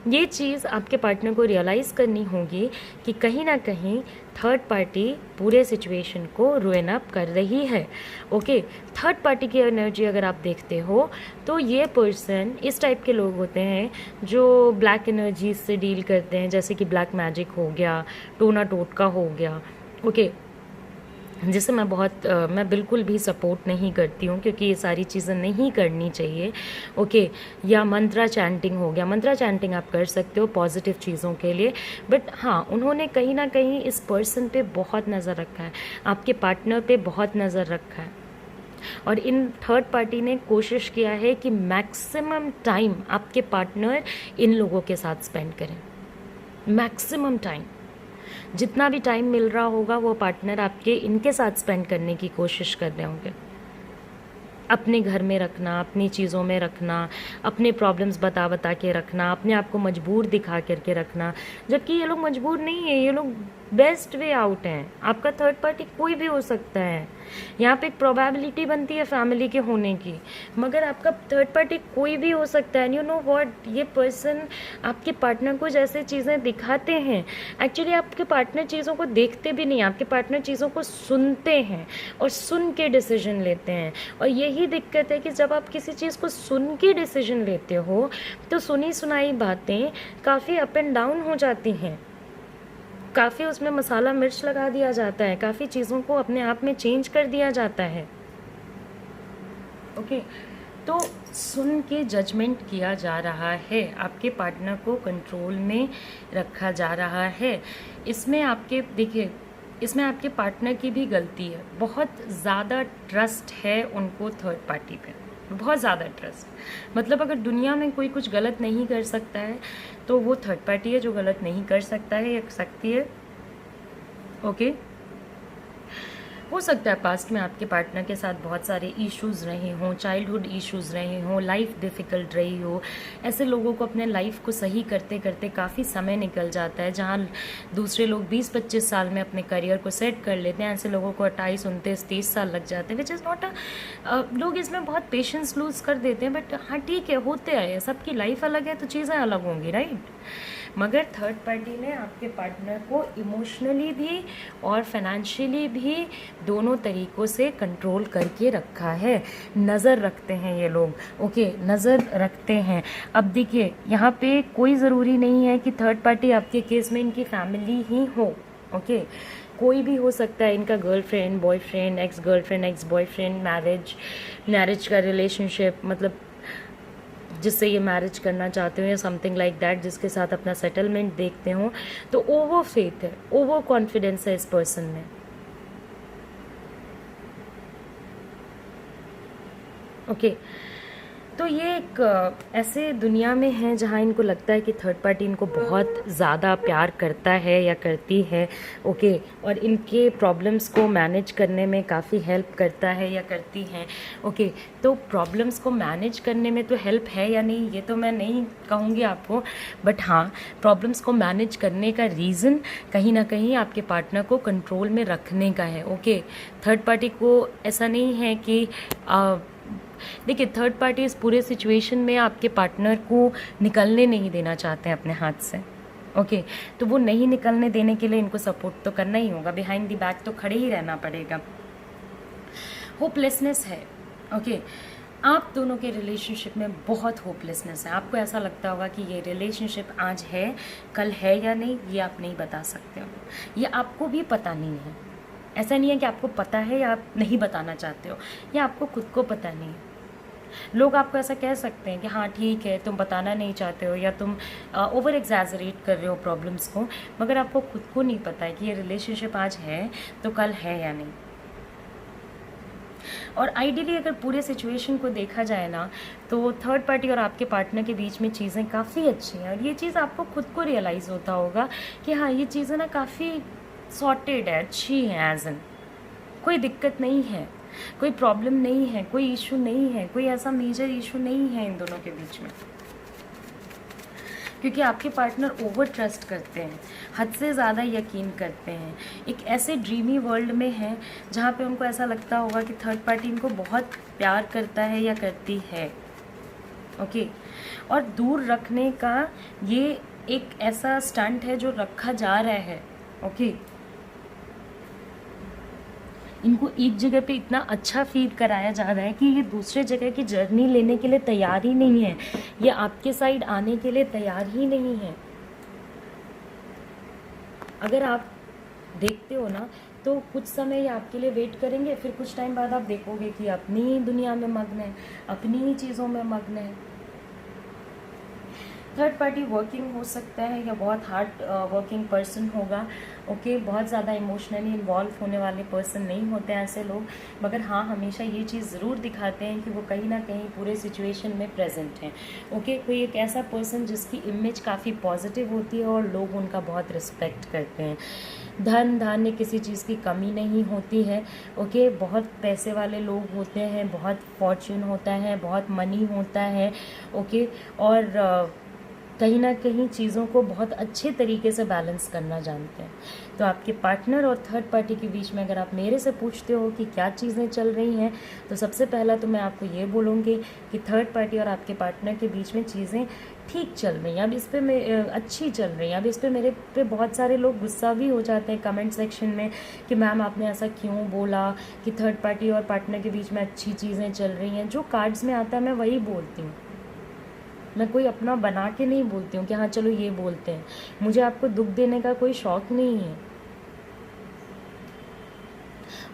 S1: ये चीज़ आपके पार्टनर को रियलाइज़ करनी होगी कि कहीं ना कहीं थर्ड पार्टी पूरे सिचुएशन को रुइन अप कर रही है। ओके, थर्ड पार्टी की एनर्जी अगर आप देखते हो तो ये पर्सन इस टाइप के लोग होते हैं जो ब्लैक एनर्जी से डील करते हैं, जैसे कि ब्लैक मैजिक हो गया, टोना टोटका हो गया। ओके, जिसे मैं बिल्कुल भी सपोर्ट नहीं करती हूँ, क्योंकि ये सारी चीज़ें नहीं करनी चाहिए। ओके, या मंत्रा चैंटिंग हो गया। मंत्रा चैंटिंग आप कर सकते हो पॉजिटिव चीज़ों के लिए, बट हाँ, उन्होंने कहीं ना कहीं इस पर्सन पे बहुत नज़र रखा है, आपके पार्टनर पे बहुत नज़र रखा है, और इन थर्ड पार्टी ने कोशिश किया है कि मैक्सिमम टाइम आपके पार्टनर इन लोगों के साथ स्पेंड करें। मैक्सिमम टाइम, जितना भी टाइम मिल रहा होगा वो पार्टनर आपके इनके साथ स्पेंड करने की कोशिश कर रहे होंगे। अपने घर में रखना, अपनी चीज़ों में रखना, अपने प्रॉब्लम्स बता के रखना, अपने आप को मजबूर दिखा करके रखना, जबकि ये लोग मजबूर नहीं है। ये लोग बेस्ट वे आउट है। आपका थर्ड पार्टी कोई भी हो सकता है, यहाँ पे एक प्रोबेबिलिटी बनती है फैमिली के होने की, मगर आपका थर्ड पार्टी कोई भी हो सकता है। यू नो व्हाट, ये पर्सन आपके पार्टनर को जैसे चीज़ें दिखाते हैं, एक्चुअली आपके पार्टनर चीज़ों को देखते भी नहीं, आपके पार्टनर चीज़ों को सुनते हैं और सुन के डिसीजन लेते हैं। और यही दिक्कत है कि जब आप किसी चीज़ को सुन के डिसीजन लेते हो तो सुनी सुनाई बातें काफ़ी अप एंड डाउन हो जाती हैं, काफ़ी उसमें मसाला मिर्च लगा दिया जाता है, काफ़ी चीज़ों को अपने आप में चेंज कर दिया जाता है। ओके, तो सुन के जजमेंट किया जा रहा है, आपके पार्टनर को कंट्रोल में रखा जा रहा है। इसमें आपके देखिए, इसमें आपके पार्टनर की भी गलती है। बहुत ज़्यादा ट्रस्ट है उनको थर्ड पार्टी पे, बहुत ज़्यादा ट्रस्ट। मतलब अगर दुनिया में कोई कुछ गलत नहीं कर सकता है तो वो थर्ड पार्टी है जो गलत नहीं कर सकता है या सकती है। ओके, हो सकता है पास्ट में आपके पार्टनर के साथ बहुत सारे इश्यूज़ रहे हों, चाइल्डहुड इश्यूज़ रहे हों, लाइफ डिफ़िकल्ट रही हो। ऐसे लोगों को अपने लाइफ को सही करते करते काफ़ी समय निकल जाता है। जहाँ दूसरे लोग 20-25 साल में अपने करियर को सेट कर लेते हैं, ऐसे लोगों को 28, 29, 30 साल लग जाते हैं, विच इज़ नॉट लोग इसमें बहुत पेशेंस लूज़ कर देते हैं। बट हाँ ठीक है, होते हैं, सबकी लाइफ अलग है तो चीज़ें अलग होंगी, राइट। मगर थर्ड पार्टी ने आपके पार्टनर को इमोशनली भी और फाइनेंशियली भी दोनों तरीक़ों से कंट्रोल करके रखा है। नज़र रखते हैं ये लोग, ओके, नज़र रखते हैं। अब देखिए, यहाँ पे कोई ज़रूरी नहीं है कि थर्ड पार्टी आपके केस में इनकी फैमिली ही हो, ओके, कोई भी हो सकता है, इनका girlfriend, boyfriend, ex girlfriend, ex boyfriend, marriage का रिलेशनशिप, मतलब जिससे ये मैरिज करना चाहते हो या समथिंग लाइक दैट, जिसके साथ अपना सेटलमेंट देखते हो। तो ओवर फेथ है, ओवर कॉन्फिडेंस है इस पर्सन में, ओके। तो ये एक ऐसे दुनिया में है जहाँ इनको लगता है कि थर्ड पार्टी इनको बहुत ज़्यादा प्यार करता है या करती है, ओके, और इनके प्रॉब्लम्स को मैनेज करने में काफ़ी हेल्प करता है या करती हैं, ओके। तो प्रॉब्लम्स को मैनेज करने में तो हेल्प है या नहीं, ये तो मैं नहीं कहूँगी आपको, बट हाँ, प्रॉब्लम्स को मैनेज करने का रीज़न कहीं ना कहीं आपके पार्टनर को कंट्रोल में रखने का है, ओके। थर्ड पार्टी को ऐसा नहीं है कि देखिए, थर्ड पार्टी इस पूरे सिचुएशन में आपके पार्टनर को निकलने नहीं देना चाहते हैं अपने हाथ से, ओके। तो वो नहीं निकलने देने के लिए इनको सपोर्ट तो करना ही होगा, बिहाइंड द बैक तो खड़े ही रहना पड़ेगा। होपलेसनेस है, ओके। आप दोनों के रिलेशनशिप में बहुत होपलेसनेस है। आपको ऐसा लगता होगा कि ये रिलेशनशिप आज है, कल है या नहीं, ये आप नहीं बता सकते हो, ये आपको भी पता नहीं है। ऐसा नहीं है कि आपको पता है या आप नहीं बताना चाहते हो, या आपको खुद को पता नहीं है। लोग आपको ऐसा कह सकते हैं कि हाँ ठीक है, तुम बताना नहीं चाहते हो या तुम ओवर एग्जैजरेट कर रहे हो प्रॉब्लम्स को, मगर आपको खुद को नहीं पता है कि ये रिलेशनशिप आज है तो कल है या नहीं। और आइडियली अगर पूरे सिचुएशन को देखा जाए ना, तो थर्ड पार्टी और आपके पार्टनर के बीच में चीज़ें काफ़ी अच्छी हैं, और ये चीज़ आपको खुद को रियलाइज़ होता होगा कि हाँ, ये चीज़ें ना काफ़ी सॉर्टेड है, अच्छी है, एज एन कोई दिक्कत नहीं है, कोई प्रॉब्लम नहीं है, कोई इशू नहीं है, कोई ऐसा मेजर इशू नहीं है इन दोनों के बीच में। क्योंकि आपके पार्टनर ओवर ट्रस्ट करते हैं, हद से ज़्यादा यकीन करते हैं, एक ऐसे ड्रीमी वर्ल्ड में हैं जहाँ पे उनको ऐसा लगता होगा कि थर्ड पार्टी इनको बहुत प्यार करता है या करती है, ओके। और दूर रखने का ये एक ऐसा स्टंट है जो रखा जा रहा है, ओके। इनको एक जगह पे इतना अच्छा फील कराया जा रहा है कि ये दूसरे जगह की जर्नी लेने के लिए तैयार ही नहीं है, ये आपके साइड आने के लिए तैयार ही नहीं है। अगर आप देखते हो ना, तो कुछ समय ये आपके लिए वेट करेंगे, फिर कुछ टाइम बाद आप देखोगे कि अपनी ही दुनिया में मग्न है, अपनी ही चीज़ों में मग्न है। थर्ड पार्टी वर्किंग हो सकता है या बहुत हार्ड वर्किंग पर्सन होगा, ओके। बहुत ज़्यादा इमोशनली इन्वॉल्व होने वाले पर्सन नहीं होते हैं ऐसे लोग, मगर हाँ, हमेशा ये चीज़ ज़रूर दिखाते हैं कि वो कहीं ना कहीं पूरे सिचुएशन में प्रेजेंट हैं, ओके। कोई एक ऐसा पर्सन जिसकी इमेज काफ़ी पॉजिटिव होती है और लोग उनका बहुत रिस्पेक्ट करते हैं। धन धान्य किसी चीज़ की कमी नहीं होती है, ओके। बहुत पैसे वाले लोग होते हैं, बहुत फॉर्च्यून होता है, बहुत मनी होता है, ओके। और कहीं ना कहीं चीज़ों को बहुत अच्छे तरीके से बैलेंस करना जानते हैं। तो आपके पार्टनर और थर्ड पार्टी के बीच में अगर आप मेरे से पूछते हो कि क्या चीज़ें चल रही हैं, तो सबसे पहला तो मैं आपको ये बोलूँगी कि थर्ड पार्टी और आपके पार्टनर के बीच में चीज़ें ठीक चल रही हैं। अब इस पर मैं अच्छी चल रही हैं। अब इस पर मेरे पे बहुत सारे लोग गुस्सा भी हो जाते हैं कमेंट सेक्शन में कि मैम आपने ऐसा क्यों बोला कि थर्ड पार्टी और पार्टनर के बीच में अच्छी चीज़ें चल रही हैं। जो कार्ड्स में आता है मैं वही बोलती हूँ, मैं कोई अपना बना के नहीं बोलती हूँ कि हाँ चलो ये बोलते हैं। मुझे आपको दुख देने का कोई शौक नहीं है।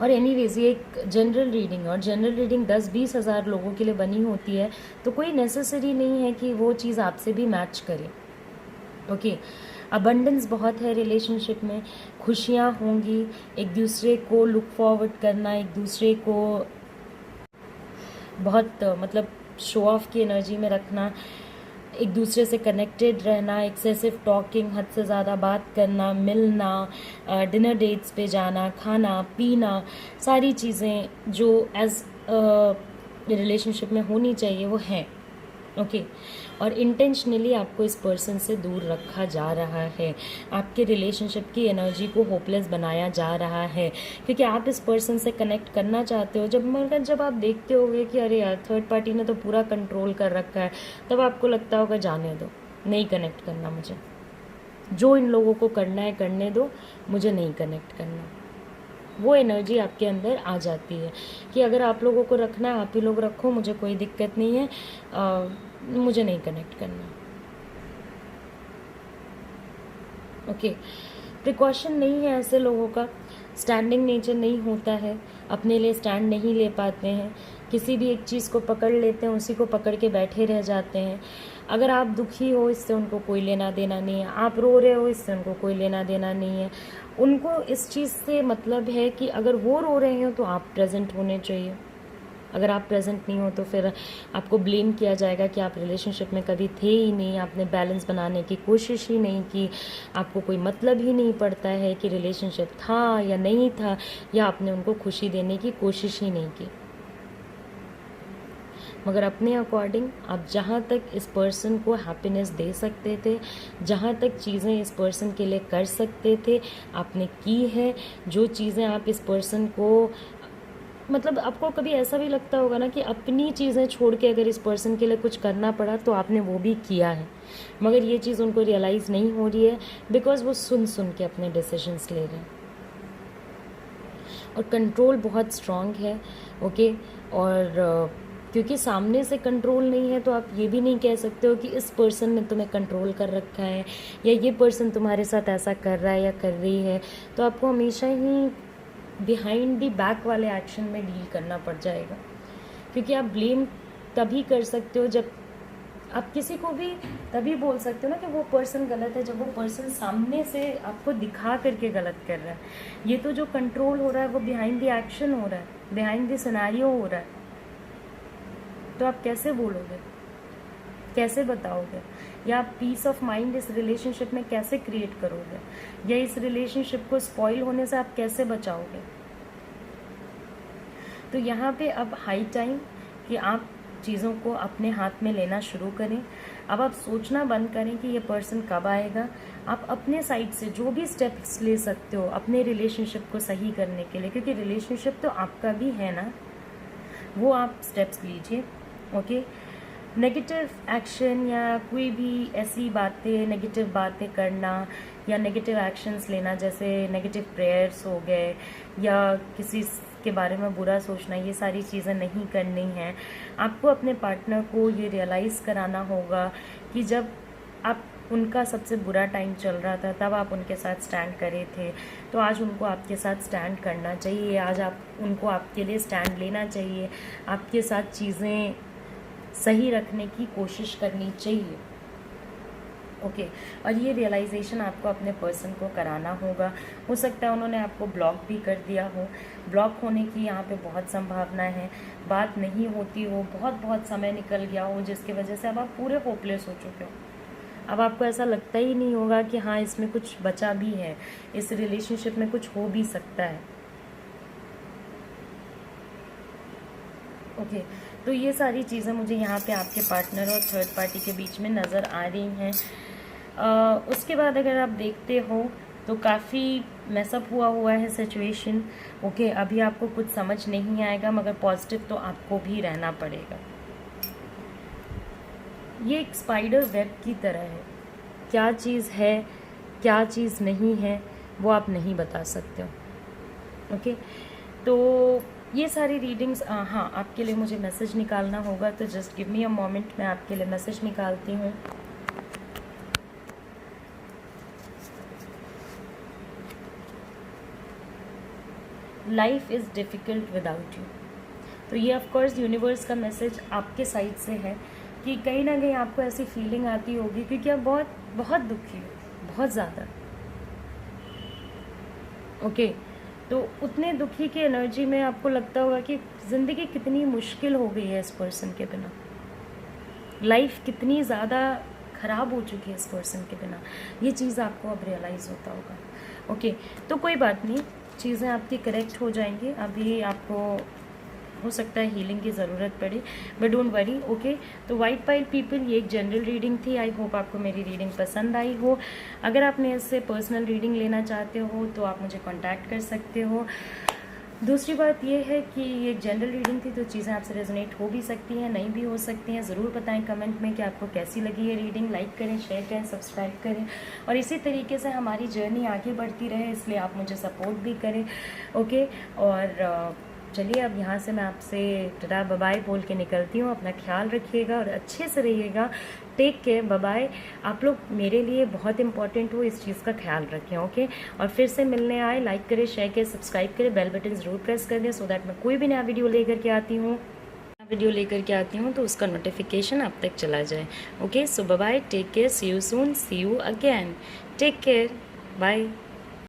S1: और एनीवेज ये एक जनरल रीडिंग, और जनरल रीडिंग 10-20 हज़ार लोगों के लिए बनी होती है, तो कोई नेसेसरी नहीं है कि वो चीज़ आपसे भी मैच करे। ओके, अबंडेंस बहुत है रिलेशनशिप में, खुशियाँ होंगी, एक दूसरे को लुक फॉरवर्ड करना, एक दूसरे को बहुत मतलब शो ऑफ की एनर्जी में रखना, एक दूसरे से कनेक्टेड रहना, एक्सेसिव टॉकिंग, हद से ज़्यादा बात करना, मिलना, डिनर डेट्स पे जाना, खाना पीना, सारी चीज़ें जो एज रिलेशनशिप में होनी चाहिए वो हैं। ओके, और इंटेंशनली आपको इस पर्सन से दूर रखा जा रहा है, आपके रिलेशनशिप की एनर्जी को होपलेस बनाया जा रहा है, क्योंकि आप इस पर्सन से कनेक्ट करना चाहते हो। जब आप देखते होगे कि अरे यार थर्ड पार्टी ने तो पूरा कंट्रोल कर रखा है, तब आपको लगता होगा जाने दो, नहीं कनेक्ट करना मुझे, जो इन लोगों को करना है करने दो, मुझे नहीं कनेक्ट करना। वो एनर्जी आपके अंदर आ जाती है कि अगर आप लोगों को रखना है आप ही लोग रखो, मुझे कोई दिक्कत नहीं है, मुझे नहीं कनेक्ट करना। ओके, प्रिकॉशन नहीं है ऐसे लोगों का, स्टैंडिंग नेचर नहीं होता है, अपने लिए स्टैंड नहीं ले पाते हैं, किसी भी एक चीज़ को पकड़ लेते हैं, उसी को पकड़ के बैठे रह जाते हैं। अगर आप दुखी हो इससे उनको कोई लेना देना नहीं है, आप रो रहे हो इससे उनको कोई लेना देना नहीं है। उनको इस चीज़ से मतलब है कि अगर वो रो रहे हो तो आप प्रेजेंट होने चाहिए, अगर आप प्रेजेंट नहीं हो तो फिर आपको ब्लेम किया जाएगा कि आप रिलेशनशिप में कभी थे ही नहीं, आपने बैलेंस बनाने की कोशिश ही नहीं की, आपको कोई मतलब ही नहीं पड़ता है कि रिलेशनशिप था या नहीं था, या आपने उनको खुशी देने की कोशिश ही नहीं की। मगर अपने अकॉर्डिंग आप जहाँ तक इस पर्सन को हैप्पीनेस दे सकते थे, जहाँ तक चीज़ें इस पर्सन के लिए कर सकते थे, आपने की है। जो चीज़ें आप इस पर्सन को मतलब आपको कभी ऐसा भी लगता होगा ना कि अपनी चीज़ें छोड़ के अगर इस पर्सन के लिए कुछ करना पड़ा तो आपने वो भी किया है, मगर ये चीज़ उनको रियलाइज़ नहीं हो रही है बिकॉज वो सुन सुन के अपने डिसीजंस ले रहे हैं। और कंट्रोल बहुत स्ट्रांग है। ओके, और क्योंकि सामने से कंट्रोल नहीं है तो आप ये भी नहीं कह सकते हो कि इस पर्सन ने तुम्हें कंट्रोल कर रखा है या ये पर्सन तुम्हारे साथ ऐसा कर रहा है या कर रही है, तो आपको हमेशा ही बिहाइंड दी बैक वाले एक्शन में डील करना पड़ जाएगा। क्योंकि आप ब्लेम तभी कर सकते हो जब आप किसी को भी तभी बोल सकते हो ना कि वो पर्सन गलत है जब वो पर्सन सामने से आपको दिखा करके गलत कर रहा है। ये तो जो कंट्रोल हो रहा है वो बिहाइंड द एक्शन हो रहा है, बिहाइंड द सिनेरियो हो रहा है। तो आप कैसे बोलोगे, कैसे बताओगे, या आप पीस ऑफ माइंड इस रिलेशनशिप में कैसे क्रिएट करोगे, या इस रिलेशनशिप को स्पॉइल होने से आप कैसे बचाओगे। तो यहाँ पे अब हाई टाइम कि आप चीज़ों को अपने हाथ में लेना शुरू करें। अब आप सोचना बंद करें कि ये पर्सन कब आएगा। आप अपने साइड से जो भी स्टेप्स ले सकते हो अपने रिलेशनशिप को सही करने के लिए, क्योंकि रिलेशनशिप तो आपका भी है ना, वो आप स्टेप्स लीजिए। ओके, नेगेटिव एक्शन या कोई भी ऐसी बातें, नेगेटिव बातें करना या नेगेटिव एक्शंस लेना, जैसे नेगेटिव प्रेयर्स हो गए या किसी के बारे में बुरा सोचना, ये सारी चीज़ें नहीं करनी हैं। आपको अपने पार्टनर को ये रियलाइज़ कराना होगा कि जब आप उनका सबसे बुरा टाइम चल रहा था तब आप उनके साथ स्टैंड करे थे, तो आज उनको आपके साथ स्टैंड करना चाहिए। आज आप उनको आपके लिए स्टैंड लेना चाहिए, आपके साथ चीज़ें सही रखने की कोशिश करनी चाहिए। ओके, और ये रियलाइजेशन आपको अपने पर्सन को कराना होगा। हो सकता है उन्होंने आपको ब्लॉक भी कर दिया हो, ब्लॉक होने की यहाँ पे बहुत संभावना है, बात नहीं होती हो, बहुत समय निकल गया हो जिसकी वजह से अब आप पूरे होपलेस हो चुके हो। अब आपको ऐसा लगता ही नहीं होगा कि हाँ इसमें कुछ बचा भी है, इस रिलेशनशिप में कुछ हो भी सकता है। ओके, तो ये सारी चीज़ें मुझे यहाँ पे आपके पार्टनर और थर्ड पार्टी के बीच में नज़र आ रही हैं। उसके बाद अगर आप देखते हो तो काफ़ी मैसअप हुआ है सिचुएशन। ओके, अभी आपको कुछ समझ नहीं आएगा, मगर पॉजिटिव तो आपको भी रहना पड़ेगा। ये एक स्पाइडर वेब की तरह है, क्या चीज़ है क्या चीज़ नहीं है वो आप नहीं बता सकते हो। ओके, तो ये सारी रीडिंग्स, हाँ, आपके लिए मुझे मैसेज निकालना होगा, तो just give me a moment, मैं आपके लिए मैसेज निकालती हूँ। Life is difficult without you. तो ये ऑफकोर्स यूनिवर्स का मैसेज आपके साइड से है कि कहीं ना कहीं आपको ऐसी फीलिंग आती होगी क्योंकि आप बहुत बहुत दुखी हो, बहुत ज़्यादा। ओके, तो उतने दुखी की एनर्जी में आपको लगता होगा कि ज़िंदगी कितनी मुश्किल हो गई है इस पर्सन के बिना, लाइफ कितनी ज़्यादा ख़राब हो चुकी है इस पर्सन के बिना। ये चीज़ आपको अब रियलाइज़ होता होगा। ओके, तो कोई बात नहीं, चीज़ें आपकी करेक्ट हो जाएंगी। अभी आपको हो सकता है हीलिंग की ज़रूरत पड़े, बट डोंट वरी। ओके, तो वाइट पाइल पीपल, ये एक जनरल रीडिंग थी। आई होप आपको मेरी रीडिंग पसंद आई हो। अगर आप मेरे से पर्सनल रीडिंग लेना चाहते हो तो आप मुझे कांटेक्ट कर सकते हो। दूसरी बात ये है कि ये एक जनरल रीडिंग थी, तो चीज़ें आपसे रेजोनेट हो भी सकती हैं, नहीं भी हो सकती हैं। ज़रूर बताएं कमेंट में कि आपको कैसी लगी ये रीडिंग। लाइक करें, शेयर करें, सब्सक्राइब करें, और इसी तरीके से हमारी जर्नी आगे बढ़ती रहे, इसलिए आप मुझे सपोर्ट भी करें। ओके, और चलिए अब यहाँ से मैं आपसे टाटा बाय बाय बोल के निकलती हूँ। अपना ख्याल रखिएगा और अच्छे से रहिएगा। Take care, bye bye. आप लोग मेरे लिए बहुत इंपॉर्टेंट हो, इस चीज़ का ख्याल रखें। ओके, और फिर से मिलने आए, लाइक करें, शेयर करें, सब्सक्राइब करें, बेल बटन ज़रूर प्रेस कर दें, सो दैट मैं कोई भी नया वीडियो लेकर के आती हूँ तो उसका नोटिफिकेशन आप तक चला जाए। Okay, so bye bye, take care, see you soon, see you again, take care, bye.